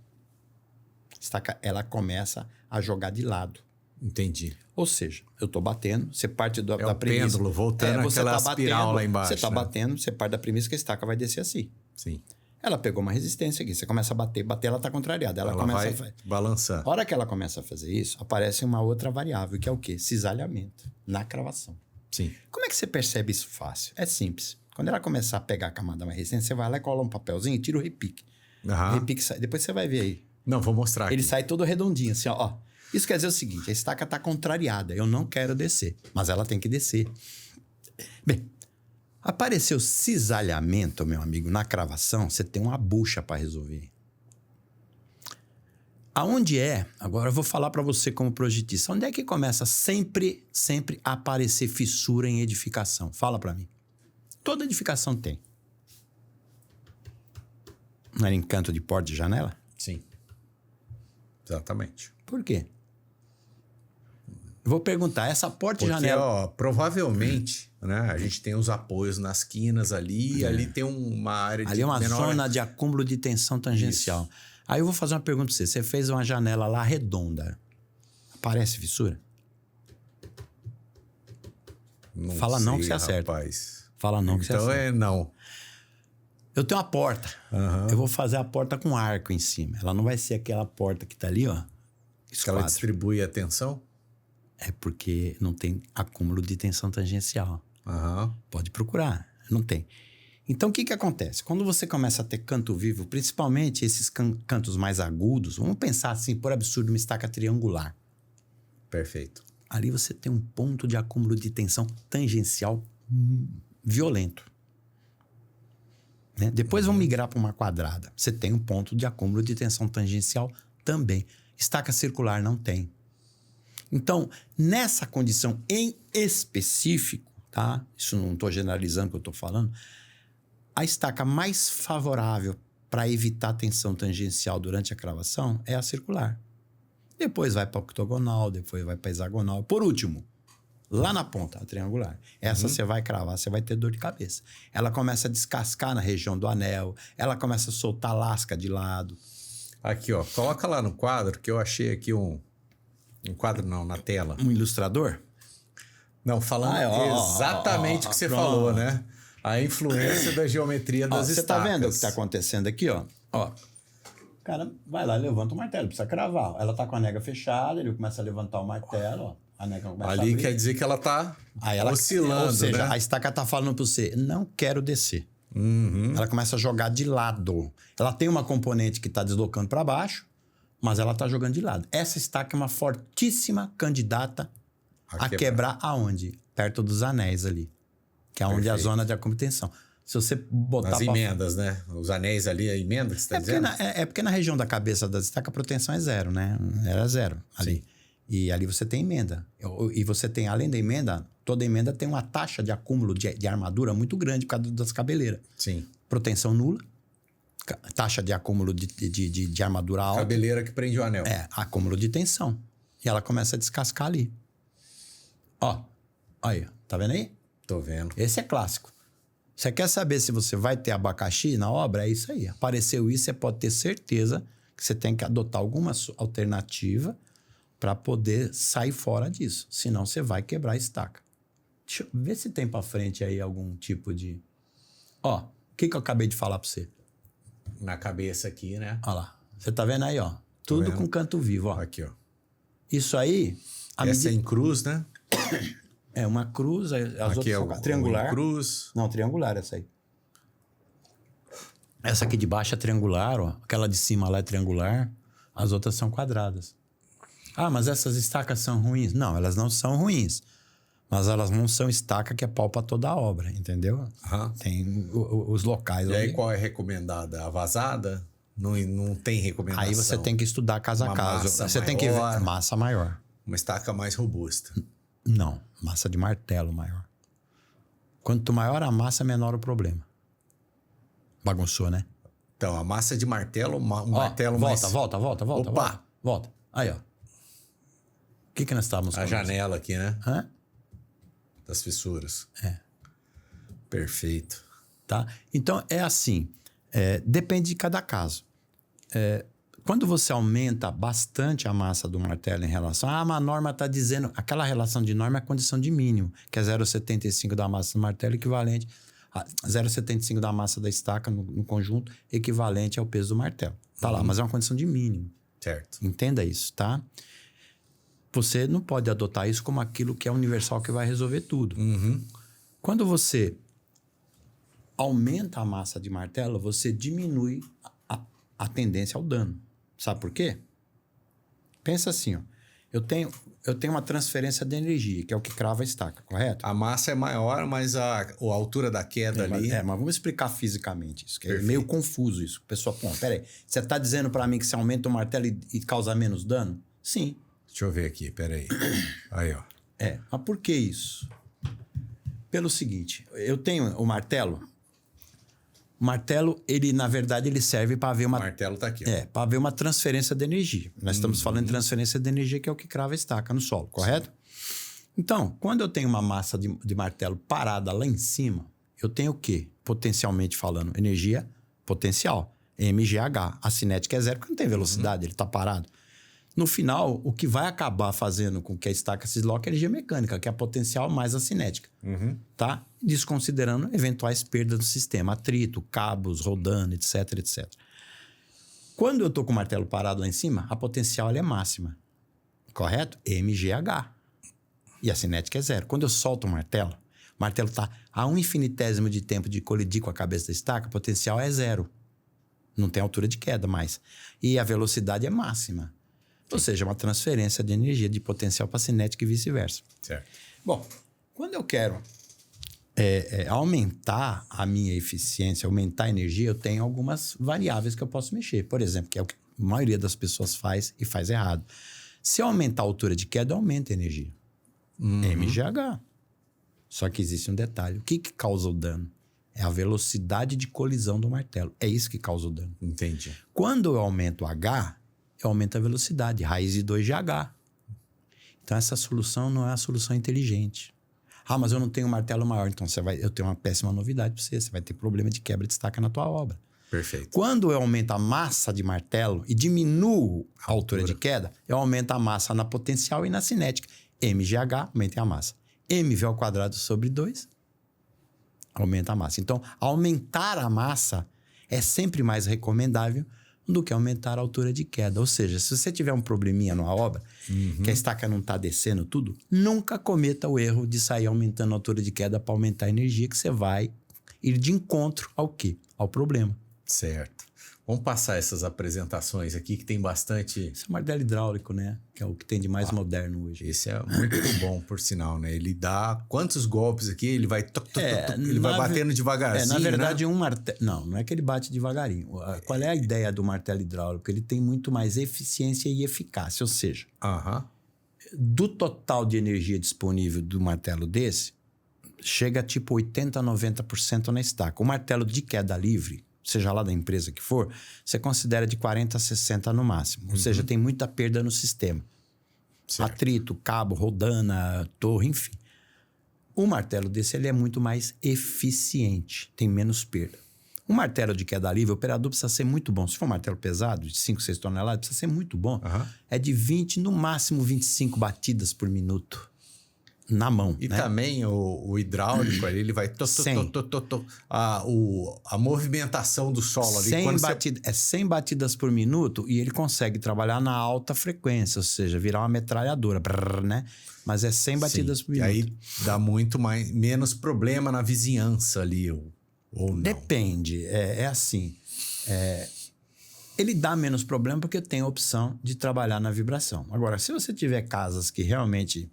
estaca, ela começa a jogar de lado. Entendi. Ou seja, eu estou batendo, você parte da o premissa... pêndulo, voltando aquela espiral lá embaixo. Você está batendo, você parte da premissa que a estaca vai descer assim. Sim. Ela pegou uma resistência aqui, você começa a bater, ela está contrariada. Ela começa vai balançar. A hora que ela começa a fazer isso, aparece uma outra variável, que é o quê? Cisalhamento na cravação. Sim. Como é que você percebe isso fácil? É simples. Quando ela começar a pegar a camada mais resistente, você vai lá e cola um papelzinho e tira o repique. O repique sai. Depois você vai ver aí. Não, vou mostrar aqui. Ele sai todo redondinho, assim, ó. Isso quer dizer o seguinte, a estaca está contrariada, eu não quero descer, mas ela tem que descer. Bem, apareceu cisalhamento, meu amigo, na cravação, você tem uma bucha para resolver. Aonde é, agora eu vou falar para você como projetista, onde é que começa sempre a aparecer fissura em edificação? Fala para mim. Toda edificação tem. Não era em canto de porta e janela? Sim. Exatamente. Por quê? Vou perguntar, essa porta e Porque, janela... ó, provavelmente, né, a gente tem os apoios nas quinas ali, ali tem uma área de Ali é uma menor... zona de acúmulo de tensão tangencial. Isso. Aí eu vou fazer uma pergunta pra você. Você fez uma janela lá redonda. Aparece fissura? Não Fala sei, não que você acerta. Rapaz. Fala não que você Então acerta. não. Eu tenho uma porta. Eu vou fazer a porta com arco em cima. Ela não vai ser aquela porta que tá ali, ó. Que ela Esquadro. distribui a tensão? É porque não tem acúmulo de tensão tangencial. Aham. Pode procurar. Não tem. Então, o que acontece? Quando você começa a ter canto vivo, principalmente esses cantos mais agudos, vamos pensar assim, por absurdo, uma estaca triangular. Perfeito. Ali você tem um ponto de acúmulo de tensão tangencial violento. Né? Depois vamos migrar para uma quadrada. Você tem um ponto de acúmulo de tensão tangencial também. Estaca circular não tem. Então, nessa condição em específico, tá? Isso não estou generalizando o que eu estou falando. A estaca mais favorável para evitar tensão tangencial durante a cravação é a circular. Depois vai para octogonal, depois vai para hexagonal. Por último, lá na ponta, a triangular. Essa você vai cravar, você vai ter dor de cabeça. Ela começa a descascar na região do anel, ela começa a soltar lasca de lado. Aqui, ó. Coloca lá no quadro, que eu achei aqui um quadro não, na tela. Um ilustrador? Não, falando exatamente o que você falou, né? A influência da geometria das Você estacas. tá vendo o que tá acontecendo aqui, ó? Ó. O cara vai lá, levanta o martelo, precisa cravar. Ela tá com a nega fechada, ele começa a levantar o martelo, ó. A nega começa a Ali abrir. quer dizer que ela tá Aí ela, oscilando, ou seja, né? a estaca tá falando pra você, não quero descer. Ela começa a jogar de lado. Ela tem uma componente que tá deslocando para baixo, mas ela tá jogando de lado. Essa estaca é uma fortíssima candidata a quebrar aonde? Perto dos anéis ali. Que é onde é a zona de acúmulo de tensão. Se você botar... As emendas, né? Os anéis ali, a emenda que você tá dizendo? Porque na região da cabeça da estaca a proteção é zero, né? Era zero ali. Sim. E ali você tem emenda. E você tem, além da emenda, toda emenda tem uma taxa de acúmulo de armadura muito grande por causa das cabeleiras. Sim. Proteção nula. Taxa de acúmulo de armadura alta. Cabeleira que prende o anel. É, acúmulo de tensão. E ela começa a descascar ali. Ó, aí, tá vendo aí? Tô vendo. Esse é clássico. Você quer saber se você vai ter abacaxi na obra? É isso aí. Apareceu isso, você pode ter certeza que você tem que adotar alguma alternativa para poder sair fora disso. Senão você vai quebrar a estaca. Deixa eu ver se tem para frente aí algum tipo de... Ó, o que eu acabei de falar para você? Na cabeça aqui, né? Olha lá. Você tá vendo aí, ó? Tudo com canto vivo, ó. Aqui, ó. Isso aí... Essa é em cruz, né? É uma cruz, as Aqui outras é são triangular. em cruz. Não, triangular essa aí. Essa aqui de baixo é triangular, ó. Aquela de cima lá é triangular. As outras são quadradas. Ah, mas essas estacas são ruins? Não, elas não são ruins. Mas elas não são estaca que é pau pra toda a obra, entendeu? Tem os locais E ali. aí qual é recomendada? A vazada? Não tem recomendação. Aí você tem que estudar casa a Uma casa. massa Você tem que maior. ver massa maior. Uma estaca mais robusta. Não, massa de martelo maior. Quanto maior a massa, menor o problema. Bagunçou, né? Então, a massa de martelo, um martelo mais... Volta. Opa! Volta. Aí, ó. O que nós estávamos A janela aqui, né? Hã? Das fissuras. É. Perfeito. Tá? Então, é assim. Depende de cada caso. Quando você aumenta bastante a massa do martelo em relação... Ah, mas a norma está dizendo... Aquela relação de norma é a condição de mínimo, que é 0,75 da massa do martelo equivalente... 0,75 da massa da estaca no conjunto equivalente ao peso do martelo. Tá lá, mas é uma condição de mínimo. Certo. Entenda isso, tá? Você não pode adotar isso como aquilo que é universal que vai resolver tudo. Quando você aumenta a massa de martelo, você diminui a tendência ao dano. Sabe por quê? Pensa assim, ó. Eu tenho uma transferência de energia, que é o que crava a estaca, correto? A massa é maior, mas a altura da queda ali... Mas vamos explicar fisicamente isso, que é meio confuso isso. Pessoal, pô, peraí, você está dizendo para mim que você aumenta o martelo e causa menos dano? Sim. Deixa eu ver aqui, peraí. Aí, ó. Mas por que isso? Pelo seguinte, eu tenho o martelo, O martelo, ele na verdade, ele serve para haver O uma... martelo tá aqui, ó. para haver uma transferência de energia. Nós estamos falando de transferência de energia, que é o que crava a estaca no solo, correto? Então, quando eu tenho uma massa de martelo parada lá em cima, eu tenho o quê? Potencialmente falando, energia potencial, MGH. A cinética é zero, porque não tem velocidade, ele está parado. No final, o que vai acabar fazendo com que a estaca se desloque é a energia mecânica, que é a potencial mais a cinética. Tá? Desconsiderando eventuais perdas do sistema, atrito, cabos rodando, etc, etc. Quando eu estou com o martelo parado lá em cima, a potencial ela é máxima. Correto? MGH. E a cinética é zero. Quando eu solto o martelo está a um infinitésimo de tempo de colidir com a cabeça da estaca, a potencial é zero. Não tem altura de queda mais. E a velocidade é máxima. Ou seja, uma transferência de energia de potencial para cinética e vice-versa. Certo. Bom, quando eu quero aumentar a minha eficiência, aumentar a energia, eu tenho algumas variáveis que eu posso mexer. Por exemplo, que é o que a maioria das pessoas faz e faz errado. Se eu aumentar a altura de queda, eu aumento a energia. MGH. Só que existe um detalhe. O que causa o dano? É a velocidade de colisão do martelo. É isso que causa o dano. Entendi. Quando eu aumento o H, eu aumento a velocidade. Raiz de 2 de H. Então, essa solução não é a solução inteligente. Ah, mas eu não tenho um martelo maior. Então, eu tenho uma péssima novidade para você. Você vai ter problema de quebra de estaca na tua obra. Perfeito. Quando eu aumento a massa de martelo e diminuo a altura de queda, eu aumento a massa na potencial e na cinética. MGH, aumentei a massa. MV ao quadrado sobre 2, aumenta a massa. Então, aumentar a massa é sempre mais recomendável do que aumentar a altura de queda. Ou seja, se você tiver um probleminha numa obra, que a estaca não está descendo tudo, nunca cometa o erro de sair aumentando a altura de queda para aumentar a energia, que você vai ir de encontro ao quê? Ao problema. Certo. Vamos passar essas apresentações aqui, que tem bastante... Esse é o martelo hidráulico, né? Que é o que tem de mais moderno hoje. Esse é muito bom, por sinal, né? Ele dá quantos golpes aqui? Ele vai... ele vai batendo devagarzinho, na verdade, né? um martelo... Não é que ele bate devagarinho. Qual é a ideia do martelo hidráulico? Ele tem muito mais eficiência e eficácia. Ou seja, do total de energia disponível do martelo desse, chega a tipo 80% a 90% na estaca. O martelo de queda livre, seja lá da empresa que for, você considera de 40% a 60% no máximo. Ou seja, tem muita perda no sistema. Certo. Atrito, cabo, rodana, torre, enfim. O martelo desse ele é muito mais eficiente, tem menos perda. Um martelo de queda livre, o operador precisa ser muito bom. Se for um martelo pesado, de 5, 6 toneladas, precisa ser muito bom. É de 20, no máximo 25 batidas por minuto. Na mão, e né? Também o hidráulico ali, ele vai... A movimentação do solo ali... 100 batidas por minuto e ele consegue trabalhar na alta frequência, ou seja, virar uma metralhadora, né? Mas é 100 batidas por minuto. E aí dá muito menos problema na vizinhança ali, ou não? Depende. É assim. Ele dá menos problema porque tem a opção de trabalhar na vibração. Agora, se você tiver casas que realmente...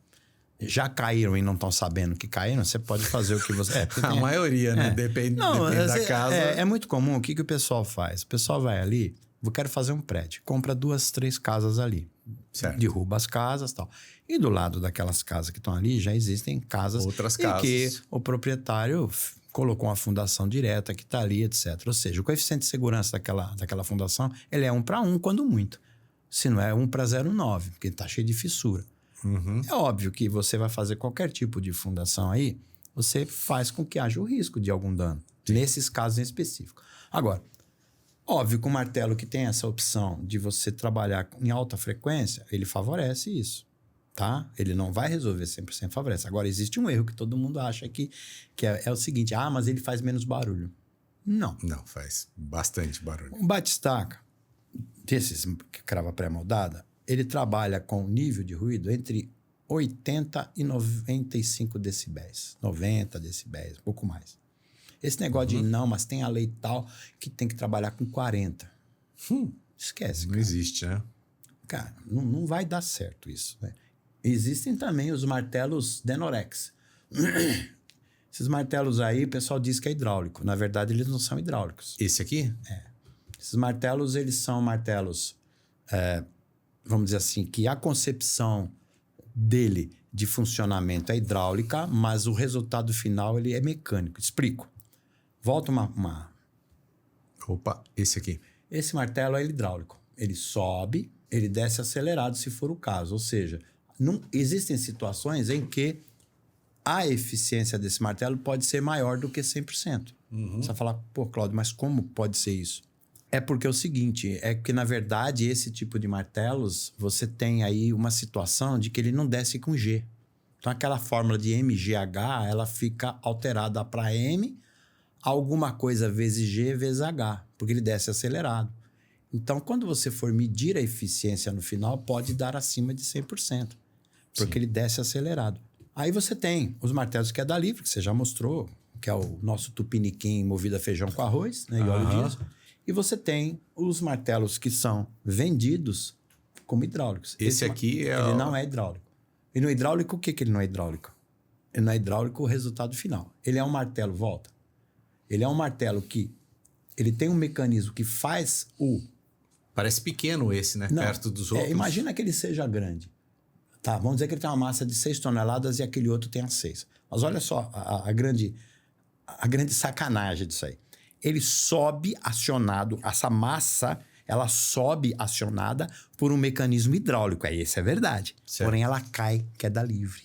já caíram e não estão sabendo que caíram, você pode fazer o que você... A maioria, né? Depende da casa. É muito comum. O que o pessoal faz? O pessoal vai ali, eu quero fazer um prédio. Compra 2, 3 casas ali. Certo. Derruba as casas e tal. E do lado daquelas casas que estão ali, já existem casas... outras casas. Que o proprietário colocou uma fundação direta que está ali, etc. Ou seja, o coeficiente de segurança daquela fundação, ele é 1:1, quando muito. Se não é 1:0,9, porque está cheio de fissura. É óbvio que você vai fazer qualquer tipo de fundação aí, você faz com que haja o risco de algum dano. Nesses casos em específico. Agora, óbvio que o martelo que tem essa opção de você trabalhar em alta frequência, ele favorece isso, tá? Ele não vai resolver 100% favorece. Agora, existe um erro que todo mundo acha que é o seguinte, mas ele faz menos barulho. Não. Não, faz bastante barulho. Um bate-estaca desses que crava pré-moldada, ele trabalha com nível de ruído entre 80 e 95 decibéis. 90 decibéis, um pouco mais. Esse negócio de não, mas tem a lei tal que tem que trabalhar com 40. Esquece, cara. Não existe, né? Cara, não vai dar certo isso, né? Existem também os martelos Denorex. Esses martelos aí, o pessoal diz que é hidráulico. Na verdade, eles não são hidráulicos. Esse aqui? Esses martelos, eles são martelos... vamos dizer assim, que a concepção dele de funcionamento é hidráulica, mas o resultado final ele é mecânico. Explico. Volta Opa, esse aqui. Esse martelo é hidráulico. Ele sobe, ele desce acelerado, se for o caso. Ou seja, não, existem situações em que a eficiência desse martelo pode ser maior do que 100%. Você vai falar, pô, Cláudio, mas como pode ser isso? É porque é o seguinte, é que, na verdade, esse tipo de martelos, você tem aí uma situação de que ele não desce com G. Então, aquela fórmula de MGH, ela fica alterada para M, alguma coisa vezes G vezes H, porque ele desce acelerado. Então, quando você for medir a eficiência no final, pode dar acima de 100%, porque ele desce acelerado. Aí você tem os martelos queda livre, que você já mostrou, que é o nosso tupiniquim movido a feijão com arroz, né, e óleo diesel. E você tem os martelos que são vendidos como hidráulicos. Esse aqui é... Ele não é hidráulico. E no hidráulico, o que ele não é hidráulico? Ele não é hidráulico o resultado final. Ele é um martelo, volta. Ele é um martelo que ele tem um mecanismo que faz o... Parece pequeno esse, né? Não, perto dos outros. Imagina que ele seja grande. Tá, vamos dizer que ele tem uma massa de 6 toneladas e aquele outro tem 6. Mas olha só a grande sacanagem disso aí. Ele sobe acionado, essa massa, ela sobe acionada por um mecanismo hidráulico. Esse é verdade. Certo. Porém, ela cai queda livre.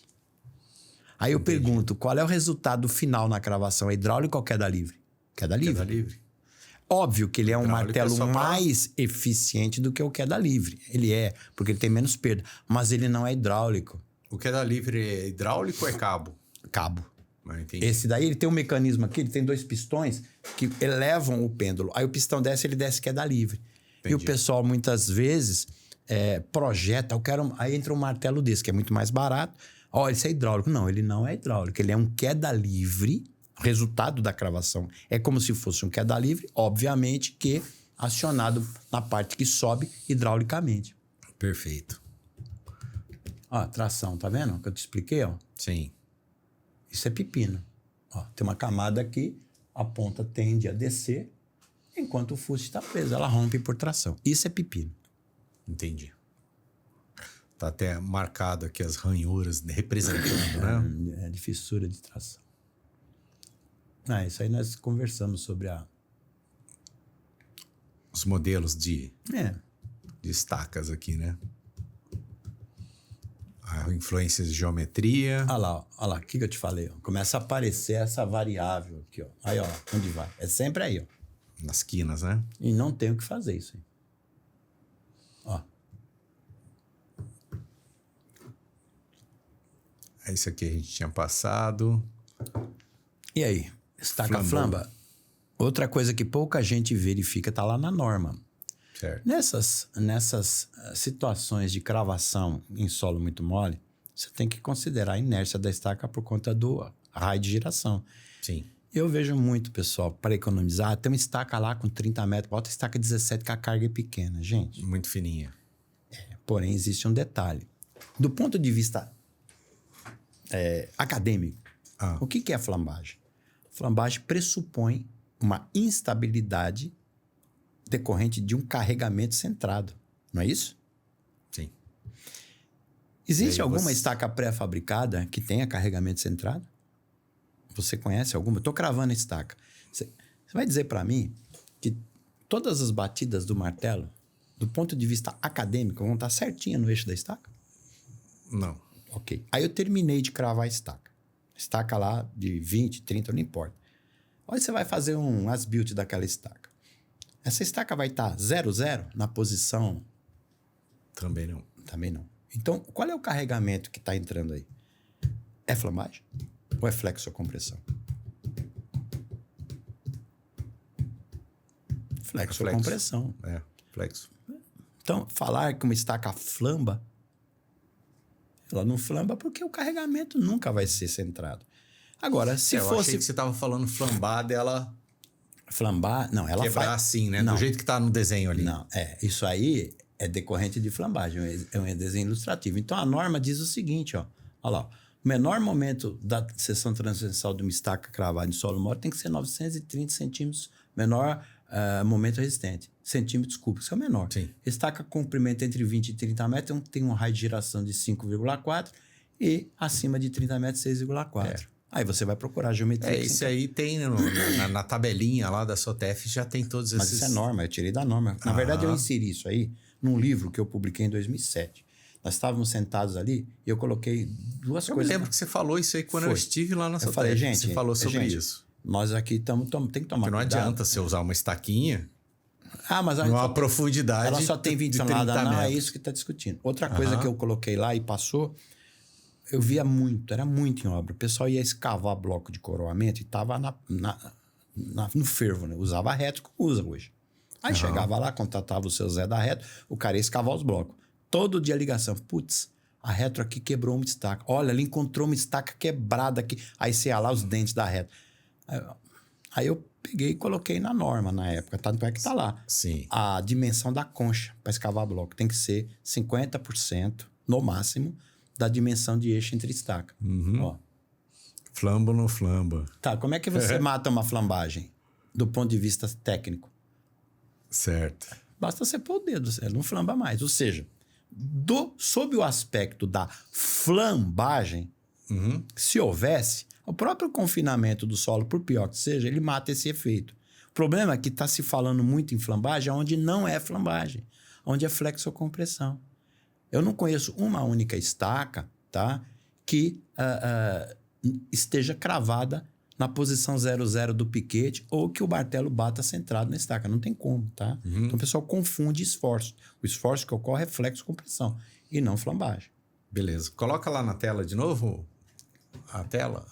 Aí eu pergunto, qual é o resultado final na cravação? É hidráulico ou queda livre? Queda livre. Queda livre. Óbvio que ele é um martelo só pra... mais eficiente do que o queda livre. Ele é, porque ele tem menos perda. Mas ele não é hidráulico. O queda livre é hidráulico ou é cabo? Cabo. Entendi. Esse daí, ele tem um mecanismo aqui, ele tem 2 pistões que elevam o pêndulo. Aí o pistão desce, ele desce queda livre. Entendi. E o pessoal, muitas vezes, projeta, aí entra um martelo desse, que é muito mais barato. Esse é hidráulico. Não, ele não é hidráulico. Ele é um queda livre, resultado da cravação. É como se fosse um queda livre, obviamente que acionado na parte que sobe hidraulicamente. Perfeito. Ó, tração, tá vendo? Que eu te expliquei, ó. Sim. Isso é pepino. Ó, tem uma camada aqui, a ponta tende a descer, enquanto o fuste está preso. Ela rompe por tração. Isso é pepino. Entendi. Tá até marcado aqui as ranhuras representando, né? É de fissura de tração. Isso aí nós conversamos sobre os modelos de de estacas aqui, né? A influência de geometria. Olha lá, o que eu te falei? Ó. Começa a aparecer essa variável aqui, ó. Aí, ó, onde vai? É sempre aí, ó. Nas quinas, né? E não tem o que fazer isso aí. Ó. Esse aqui a gente tinha passado. E aí? Estaca flamba? Outra coisa que pouca gente verifica tá lá na norma. Certo. Nessas situações de cravação em solo muito mole, você tem que considerar a inércia da estaca por conta do raio de giração. Sim. Eu vejo muito, pessoal, para economizar, tem uma estaca lá com 30 metros, bota a estaca 17 que a carga é pequena, gente. Muito fininha. Porém, existe um detalhe. Do ponto de vista acadêmico, o que é a flambagem? Flambagem pressupõe uma instabilidade decorrente de um carregamento centrado. Não é isso? Sim. Existe alguma estaca pré-fabricada que tenha carregamento centrado? Você conhece alguma? Eu estou cravando a estaca. Você vai dizer para mim que todas as batidas do martelo, do ponto de vista acadêmico, vão estar certinhas no eixo da estaca? Não. Ok. Aí eu terminei de cravar a estaca. Estaca lá de 20, 30, não importa. Aí você vai fazer um as-built daquela estaca. Essa estaca vai estar 0,0 na posição? Também não. Também não. Então, qual é o carregamento que está entrando aí? É flambagem? Ou é flexocompressão? Flexocompressão. Flexo. Então, falar que uma estaca flamba, ela não flamba porque o carregamento nunca vai ser centrado. Agora, se eu fosse... achei que você estava falando flambada, ela... Flambar, não, ela quebrar faz... assim, né? Não. Do jeito que tá no desenho ali. Não, isso aí é decorrente de flambagem, é um desenho ilustrativo. Então, a norma diz o seguinte, ó. Olha lá, o menor momento da seção transversal de uma estaca cravada em solo mole tem que ser 930 centímetros, menor momento resistente. Centímetros cúbicos, que é o menor. Sim. Estaca com comprimento entre 20 e 30 metros tem um raio de giração de 5,4 e acima de 30 metros, 6,4. Aí você vai procurar a geometria. Esse aí tem na tabelinha lá da Sotef, já tem todos esses... Mas isso é norma, eu tirei da norma. Na verdade, eu inseri isso aí num livro que eu publiquei em 2007. Nós estávamos sentados ali e eu coloquei duas coisas... Eu lembro que você falou isso aí quando eu estive lá na Sotef. Eu falei, gente... Você falou sobre isso. Nós aqui tem que tomar Porque cuidado. não adianta você usar uma estaquinha... Mas numa profundidade ela só tem 20 toneladas. Não, é isso que está discutindo. Outra coisa que eu coloquei lá e passou, eu via muito, era muito em obra. O pessoal ia escavar bloco de coroamento e estava no fervo, né? Usava reto como usa hoje. Aí chegava lá, contratava o seu Zé da Retro, o cara ia escavar os blocos. Todo dia ligação. Putz, a Retro aqui quebrou uma estaca. Olha, ele encontrou uma estaca quebrada aqui. Aí você ia lá os dentes da Retro. Aí eu peguei e coloquei na norma na época. Tanto é que tá lá. Sim. A dimensão da concha para escavar bloco tem que ser 50%, no máximo, da dimensão de eixo entre estaca. Ó. Flambo no flamba. Tá, como é que você mata uma flambagem do ponto de vista técnico? Certo. Basta você pôr o dedo, ele não flamba mais. Ou seja, sob o aspecto da flambagem, se houvesse, o próprio confinamento do solo, por pior que seja, ele mata esse efeito. O problema é que está se falando muito em flambagem onde não é flambagem, onde é flexocompressão. Eu não conheço uma única estaca, tá, que esteja cravada na posição 00 do piquete ou que o martelo bata centrado na estaca. Não tem como, tá? Então o pessoal confunde esforço. O esforço que ocorre é flexocompressão e não flambagem. Beleza. Coloca lá na tela de novo a tela.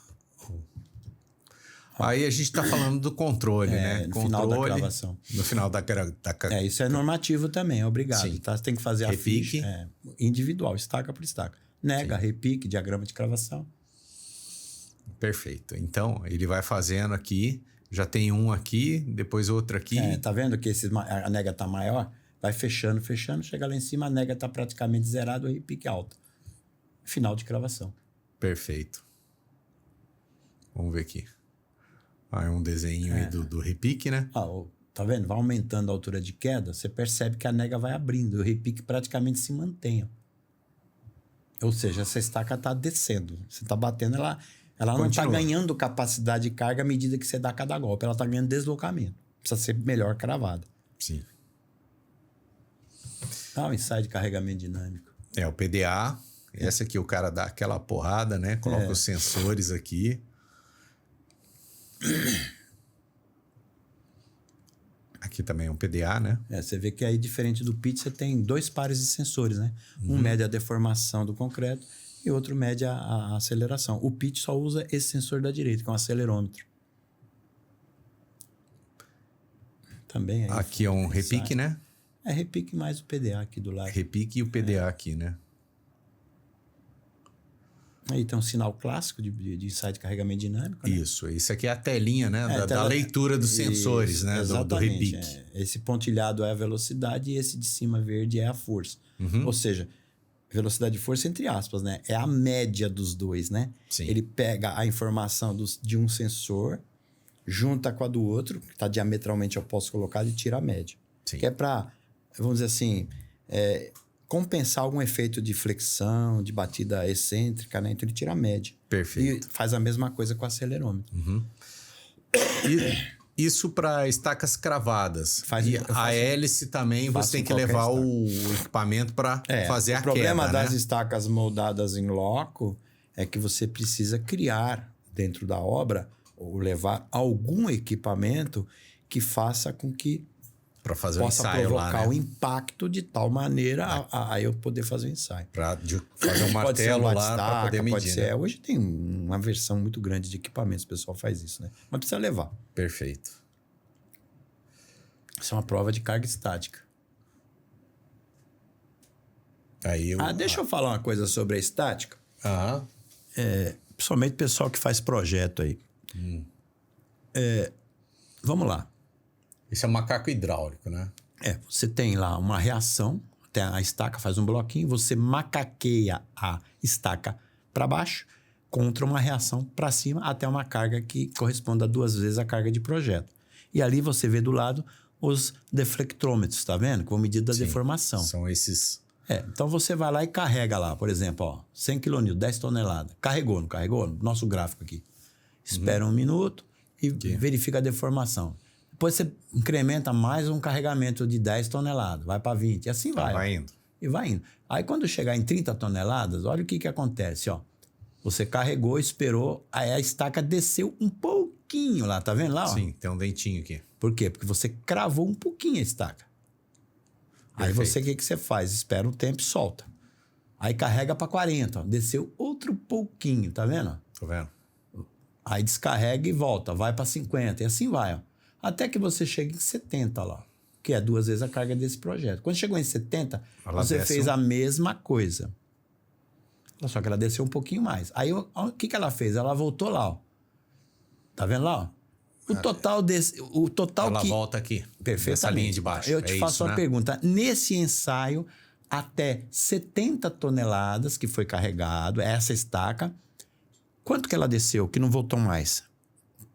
Aí a gente está falando do controle, né? No controle, final da gravação. No final da isso é normativo também, obrigado. Sim. Tá? Você tem que fazer a repique. ficha individual, estaca por estaca. Nega, repique, diagrama de cravação. Perfeito. Então, ele vai fazendo aqui, já tem um aqui, depois outro aqui. Tá vendo que a nega tá maior? Vai fechando, chega lá em cima, a nega tá praticamente zerada, o repique alto. Final de cravação. Perfeito. Vamos ver aqui. É um desenho aí do repique, né? Tá vendo? Vai aumentando a altura de queda, você percebe que a nega vai abrindo, o repique praticamente se mantém. Ou seja, essa estaca tá descendo. Você tá batendo, ela não tá ganhando capacidade de carga à medida que você dá cada golpe, ela tá ganhando deslocamento. Precisa ser melhor cravada. Sim. O ensaio de carregamento dinâmico. O PDA. Essa aqui o cara dá aquela porrada, né? Coloca os sensores aqui. Aqui também é um PDA, né? Você vê que aí, diferente do pitch, você tem 2 pares de sensores, né? Um mede a deformação do concreto e outro mede a aceleração. O pitch só usa esse sensor da direita, que é um acelerômetro. Também aí, aqui é um repique, né? É repique mais o PDA aqui do lado. Repique e o PDA aqui, né? Aí tem um sinal clássico de ensaio de carregamento dinâmico. Né? Isso aqui é a telinha, né? Da leitura dos sensores, né? Do repique. Esse pontilhado é a velocidade e esse de cima verde é a força. Ou seja, velocidade e força entre aspas, né? É a média dos dois, né? Sim. Ele pega a informação de um sensor, junta com a do outro, que está diametralmente oposto colocado, e tira a média. Sim. Que é para, vamos dizer assim, compensar algum efeito de flexão, de batida excêntrica, né? Então ele tira a média. Perfeito. E faz a mesma coisa com o acelerômetro. E isso para estacas cravadas. A hélice também você tem que levar o equipamento para fazer a queda. O problema das né? estacas moldadas em loco é que você precisa criar dentro da obra ou levar algum equipamento que faça com que para fazer possa ensaio provocar lá, né? o impacto de tal maneira a eu poder fazer o ensaio. Para fazer um martelo lá para poder medir. Pode ser. Né? Hoje tem uma versão muito grande de equipamentos, o pessoal faz isso, né? Mas precisa levar. Perfeito. Isso é uma prova de carga estática. Aí deixa eu falar uma coisa sobre a estática. Principalmente o pessoal que faz projeto aí. Vamos lá. Isso é um macaco hidráulico, né? Você tem lá uma reação, até a estaca faz um bloquinho, você macaqueia a estaca para baixo contra uma reação para cima até uma carga que corresponda a 2 vezes a carga de projeto. E ali você vê do lado os deflectrômetros, tá vendo? Com medida da deformação. São esses... Então você vai lá e carrega lá, por exemplo, 100 kN, 10 toneladas. Carregou, não carregou? Nosso gráfico aqui. espera 1 minuto e verifica a deformação. Depois você incrementa mais um carregamento de 10 toneladas, vai para 20, e assim vai. Vai indo. E vai indo. Aí quando chegar em 30 toneladas, olha o que acontece, ó. Você carregou, esperou, aí a estaca desceu um pouquinho lá, tá vendo lá? Ó? Sim, tem um dentinho aqui. Por quê? Porque você cravou um pouquinho a estaca. Aí você, o que você faz? Espera um tempo e solta. Aí carrega para 40, ó. Desceu outro pouquinho, tá vendo? Tô vendo. Aí descarrega e volta, vai para 50, e assim vai, ó. Até que você chegue em 70 lá, que é 2 vezes a carga desse projeto. Quando chegou em 70, você fez a mesma coisa. Só que ela desceu um pouquinho mais. Aí, o que ela fez? Ela voltou lá, ó. Tá vendo lá, ó? O total ela que... volta aqui. Perfeitamente. Nessa linha de baixo. Eu te faço uma pergunta. Nesse ensaio, até 70 toneladas que foi carregado, essa estaca, quanto que ela desceu, que não voltou mais?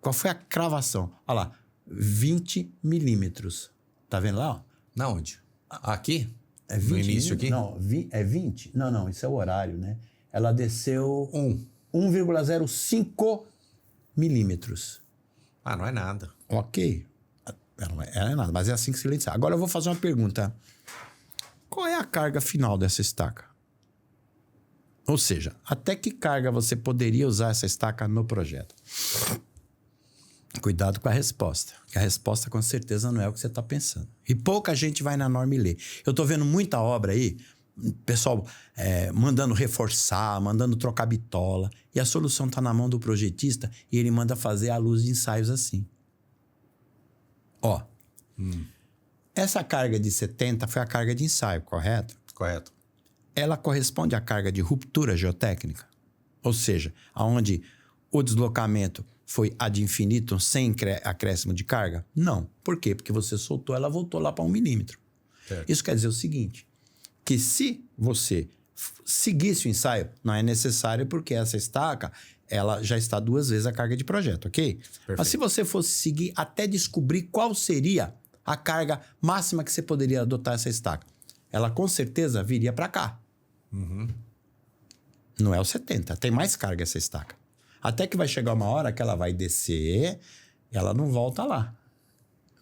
Qual foi a cravação? Olha lá, 20 milímetros. Tá vendo lá, ó? Na onde? Aqui? É 20 no início aqui? Não, é 20? Não, isso é o horário, né? Ela desceu 1,05 milímetros. Ah, não é nada. Ok. Ela não é nada, mas é assim que se lê. Agora eu vou fazer uma pergunta. Qual é a carga final dessa estaca? Ou seja, até que carga você poderia usar essa estaca no projeto? Cuidado com a resposta. Que a resposta com certeza não é o que você está pensando. E pouca gente vai na norma e lê. Eu estou vendo muita obra aí, pessoal mandando reforçar, mandando trocar bitola. E a solução está na mão do projetista e ele manda fazer à luz de ensaios assim. Ó, essa carga de 70 foi a carga de ensaio, correto? Correto. Ela corresponde à carga de ruptura geotécnica. Ou seja, aonde o deslocamento foi ad infinitum sem acréscimo de carga? Não. Por quê? Porque você soltou, ela voltou lá para 1 milímetro. Certo. Isso quer dizer o seguinte, que se você seguisse o ensaio, não é necessário porque essa estaca, ela já está 2 vezes a carga de projeto, ok? Perfeito. Mas se você fosse seguir até descobrir qual seria a carga máxima que você poderia adotar essa estaca, ela com certeza viria para cá. Não é o 70, tem mais carga essa estaca. Até que vai chegar uma hora que ela vai descer, ela não volta lá.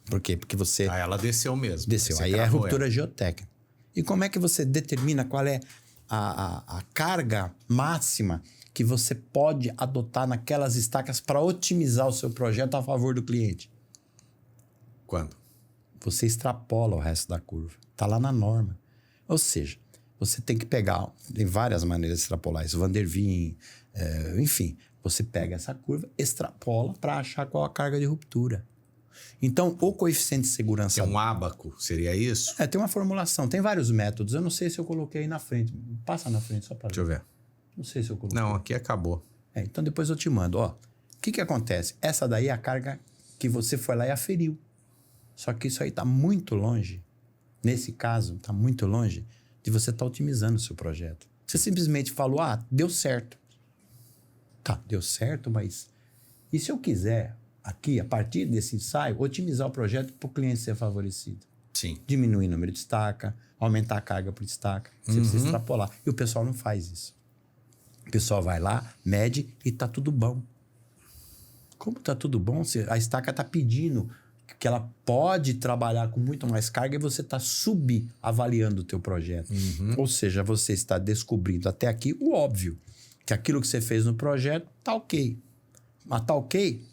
Por quê? Porque você... Aí ela desceu mesmo. Desceu. Aí é ruptura geotécnica. E como é que você determina qual é a carga máxima que você pode adotar naquelas estacas para otimizar o seu projeto a favor do cliente? Quando? Você extrapola o resto da curva. Está lá na norma. Ou seja, você tem que pegar... Tem várias maneiras de extrapolar isso. Van der Wien, enfim... Você pega essa curva, extrapola para achar qual a carga de ruptura. Então, o coeficiente de segurança... Tem um ábaco, seria isso? Tem uma formulação, tem vários métodos. Eu não sei se eu coloquei aí na frente. Passa na frente só para ver. Deixa eu ver. Não sei se eu coloquei. Não, aqui acabou. Então, depois eu te mando. Ó, o que acontece? Essa daí é a carga que você foi lá e aferiu. Só que isso aí está muito longe. Nesse caso, está muito longe de você estar otimizando o seu projeto. Você simplesmente falou, deu certo. Tá, deu certo, mas... E se eu quiser, aqui, a partir desse ensaio, otimizar o projeto para o cliente ser favorecido? Sim. Diminuir o número de estaca, aumentar a carga por estaca. Você precisa extrapolar. E o pessoal não faz isso. O pessoal vai lá, mede e tá tudo bom. Como tá tudo bom? A estaca tá pedindo que ela pode trabalhar com muito mais carga e você está subavaliando o teu projeto. Ou seja, você está descobrindo até aqui o óbvio. Que aquilo que você fez no projeto tá ok. Mas tá ok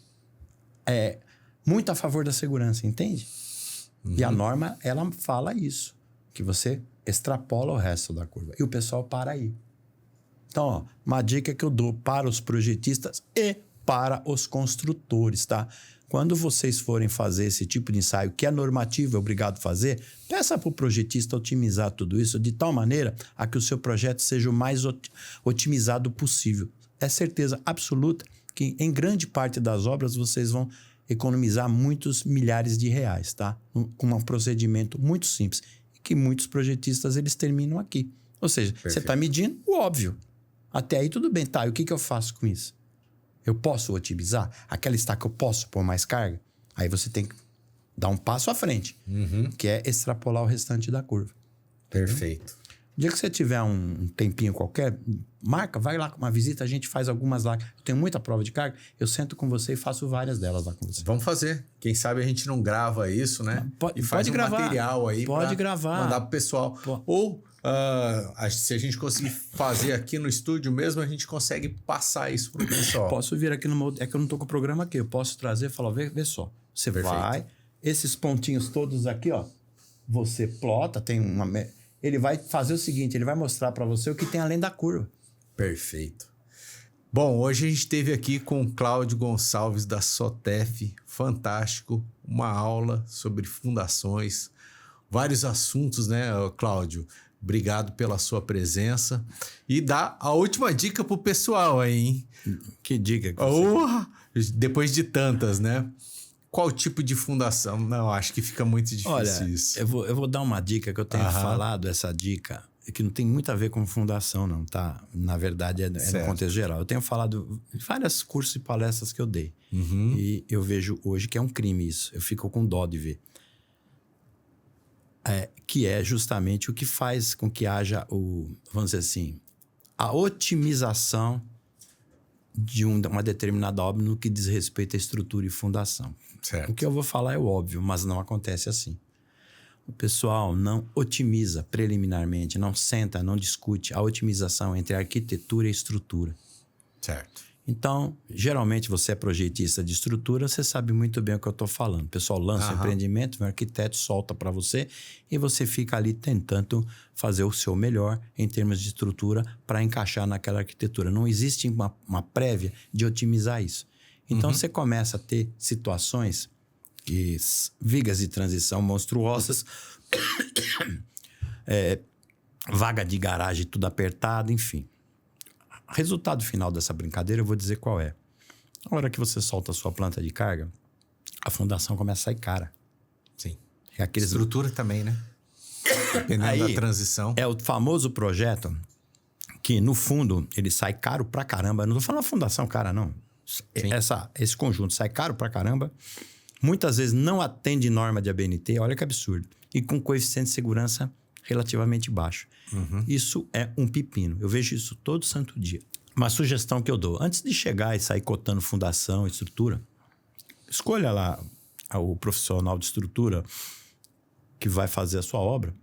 é muito a favor da segurança, entende? E a norma, ela fala isso. Que você extrapola o resto da curva. E o pessoal para aí. Então, ó, uma dica que eu dou para os projetistas e para os construtores, tá? Quando vocês forem fazer esse tipo de ensaio, que é normativo, é obrigado a fazer, peça para o projetista otimizar tudo isso de tal maneira a que o seu projeto seja o mais otimizado possível. É certeza absoluta que em grande parte das obras vocês vão economizar muitos milhares de reais, tá? Com um procedimento muito simples. E que muitos projetistas, eles terminam aqui. Ou seja, você está medindo o óbvio. Até aí tudo bem, tá? E o que eu faço com isso? Eu posso otimizar? Aquela estaca eu posso pôr mais carga? Aí você tem que dar um passo à frente, que é extrapolar o restante da curva. Perfeito. O dia que você tiver um tempinho qualquer, marca, vai lá com uma visita, a gente faz algumas lá. Eu tenho muita prova de carga, eu sento com você e faço várias delas lá com você. Vamos fazer. Quem sabe a gente não grava isso, né? E faz um gravar. material aí Pode gravar. Mandar pro pessoal. Ou se a gente conseguir fazer aqui no estúdio mesmo, a gente consegue passar isso pro pessoal. Posso vir aqui no meu... É que eu não tô com o programa aqui. Eu posso trazer e falar, vê só. Você vai... Esses pontinhos todos aqui, ó. Você plota, tem uma... Ele vai fazer o seguinte, ele vai mostrar para você o que tem além da curva. Perfeito. Bom, hoje a gente esteve aqui com o Cláudio Gonçalves da Sotef, fantástico, uma aula sobre fundações, vários assuntos, né, Cláudio? Obrigado pela sua presença. E dá a última dica pro pessoal aí, hein? Que dica que você... Depois de tantas, né? Qual tipo de fundação? Não, acho que fica muito difícil. Olha, isso. Eu vou dar uma dica que eu tenho falado, essa dica, que não tem muito a ver com fundação, não, tá? Na verdade, é no contexto geral. Eu tenho falado em vários cursos e palestras que eu dei. E eu vejo hoje que é um crime isso. Eu fico com dó de ver. Que é justamente o que faz com que haja vamos dizer assim, a otimização de uma determinada obra no que diz respeito à estrutura e fundação. Certo. O que eu vou falar é o óbvio, mas não acontece assim. O pessoal não otimiza preliminarmente, não senta, não discute a otimização entre arquitetura e estrutura. Certo. Então, geralmente você é projetista de estrutura, você sabe muito bem o que eu estou falando. O pessoal lança o empreendimento, vem o arquiteto, solta para você e você fica ali tentando fazer o seu melhor em termos de estrutura para encaixar naquela arquitetura. Não existe uma prévia de otimizar isso. Então, você começa a ter situações, vigas de transição monstruosas, vaga de garagem tudo apertado, enfim. O resultado final dessa brincadeira, eu vou dizer qual é. Na hora que você solta a sua planta de carga, a fundação começa a sair cara. Sim. Estrutura também, né? Dependendo da transição. É o famoso projeto que, no fundo, ele sai caro pra caramba. Eu não tô falando a fundação cara, não. Esse conjunto sai caro pra caramba. Muitas vezes não atende norma de ABNT. Olha que absurdo. E com coeficiente de segurança relativamente baixo. Isso é um pepino. Eu vejo isso todo santo dia. Uma sugestão que eu dou. Antes de chegar e sair cotando fundação, estrutura, escolha lá o profissional de estrutura que vai fazer a sua obra,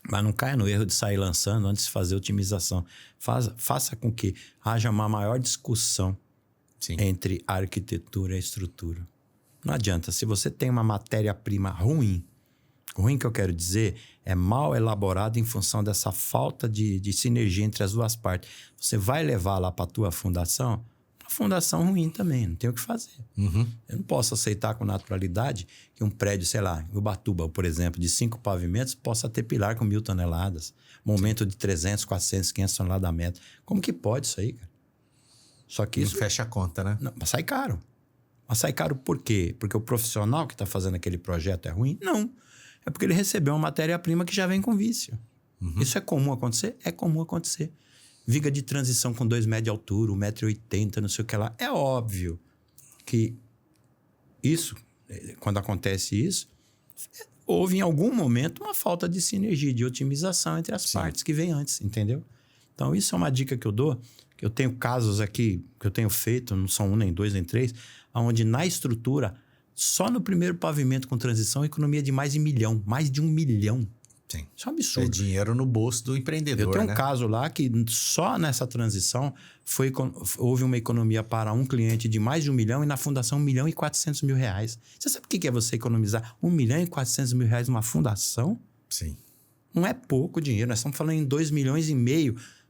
mas não caia no erro de sair lançando antes de fazer a otimização. Faça com que haja uma maior discussão entre a arquitetura e a estrutura. Não adianta. Se você tem uma matéria-prima ruim que eu quero dizer é mal elaborado em função dessa falta de sinergia entre as duas partes. Você vai levar lá para a tua fundação, uma fundação ruim também, não tem o que fazer. Eu não posso aceitar com naturalidade que um prédio, sei lá, em Ubatuba, por exemplo, de 5 pavimentos, possa ter pilar com 1.000 toneladas. Momento de 300, 400, 500 toneladas a metro. Como que pode isso aí, cara? Só que isso... Não fecha a conta, né? Não, mas sai caro. Mas sai caro por quê? Porque o profissional que está fazendo aquele projeto é ruim? Não. É porque ele recebeu uma matéria-prima que já vem com vício. Isso é comum acontecer? É comum acontecer. Viga de transição com 2 metros de altura, 1,80 m, não sei o que lá. É óbvio que isso, quando acontece isso, houve em algum momento uma falta de sinergia, de otimização entre as partes que vem antes, entendeu? Então, isso é uma dica que eu dou, que eu tenho casos aqui que eu tenho feito, não são 1, nem 2, nem 3, onde na estrutura... Só no primeiro pavimento com transição, economia de mais de 1 milhão. Mais de 1 milhão. Sim. Isso é um absurdo. É dinheiro no bolso do empreendedor, Eu tenho um caso lá que só nessa transição houve uma economia para um cliente de mais de 1 milhão e na fundação 1.400.000 reais. Você sabe o que é você economizar 1.400.000 reais numa fundação? Sim. Não é pouco dinheiro. Nós estamos falando em 2,5 milhões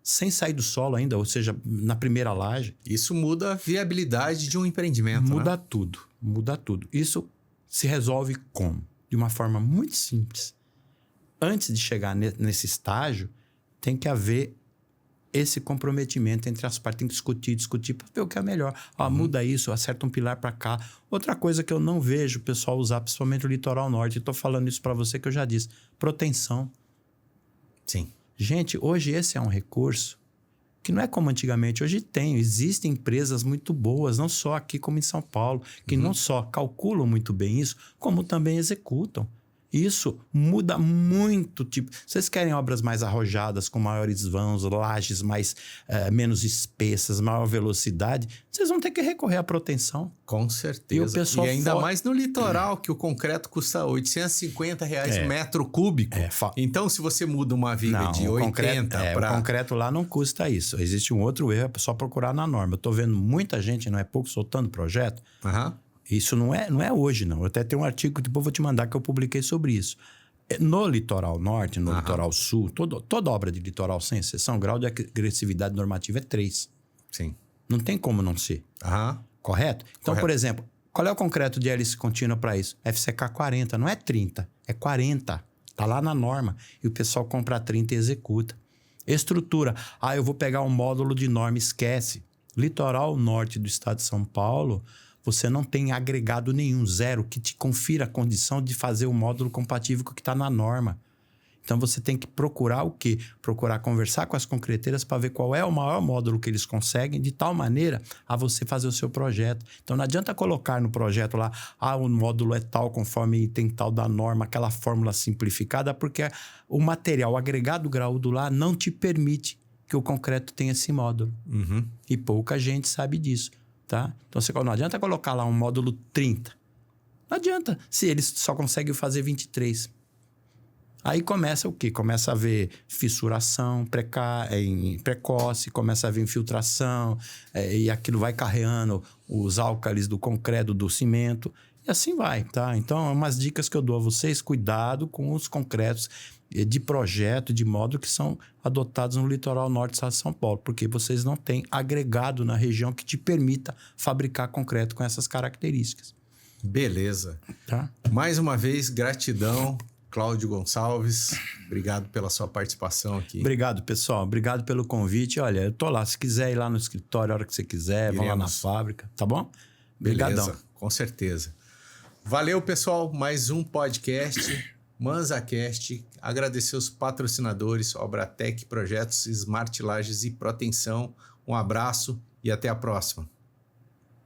sem sair do solo ainda, ou seja, na primeira laje. Isso muda a viabilidade de um empreendimento, Muda tudo. Muda tudo. Isso se resolve como? De uma forma muito simples. Antes de chegar nesse estágio, tem que haver esse comprometimento entre as partes. Tem que discutir para ver o que é melhor. Muda isso, acerta um pilar para cá. Outra coisa que eu não vejo o pessoal usar, principalmente o litoral norte, estou falando isso para você que eu já disse, proteção. Sim. Gente, hoje esse é um recurso que não é como antigamente. Hoje existem empresas muito boas, não só aqui como em São Paulo, que não só calculam muito bem isso, como também executam. Isso muda muito. Tipo, vocês querem obras mais arrojadas, com maiores vãos, lajes mais menos espessas, maior velocidade, vocês vão ter que recorrer à proteção. Com certeza. E o pessoal ainda mais no litoral, que o concreto custa R$850 metro cúbico. Então, se você muda uma viga de 80 para... O concreto lá não custa isso. Existe um outro erro, é só procurar na norma. Eu tô vendo muita gente, não é pouco, soltando projeto. Isso não é hoje, não. Eu até tenho um artigo que depois eu vou te mandar que eu publiquei sobre isso. No litoral norte, no litoral sul, toda obra de litoral, sem exceção, o grau de agressividade normativa é 3. Sim. Não tem como não ser. Correto? Então, por exemplo, qual é o concreto de hélice contínua para isso? FCK 40, não é 30, é 40. Tá lá na norma. E o pessoal compra 30 e executa. Estrutura. Eu vou pegar um módulo de norma, esquece. Litoral norte do estado de São Paulo, você não tem agregado nenhum, zero, que te confira a condição de fazer o módulo compatível com o que está na norma. Então, você tem que procurar o quê? Procurar conversar com as concreteiras para ver qual é o maior módulo que eles conseguem, de tal maneira a você fazer o seu projeto. Então, não adianta colocar no projeto lá, o módulo é tal, conforme tem tal da norma, aquela fórmula simplificada, porque o material agregado graúdo lá não te permite que o concreto tenha esse módulo. E pouca gente sabe disso. Tá? Então, não adianta colocar lá um módulo 30. Não adianta, se eles só conseguem fazer 23. Aí começa o quê? Começa a haver fissuração precoce, começa a haver infiltração, e aquilo vai carreando os álcalis do concreto, do cimento, e assim vai, tá? Então, umas dicas que eu dou a vocês, cuidado com os concretos de projeto, de módulo que são adotados no litoral norte do estado de São Paulo, porque vocês não têm agregado na região que te permita fabricar concreto com essas características. Beleza. Tá? Mais uma vez, gratidão, Cláudio Gonçalves. Obrigado pela sua participação aqui. Obrigado, pessoal. Obrigado pelo convite. Olha, eu tô lá. Se quiser ir lá no escritório a hora que você quiser, vão lá na fábrica, tá bom? Obrigadão. Beleza, com certeza. Valeu, pessoal. Mais um podcast ManzaCast. Agradecer os patrocinadores, Obratec, Projetos, Smart Lajes e Proteção. Um abraço e até a próxima.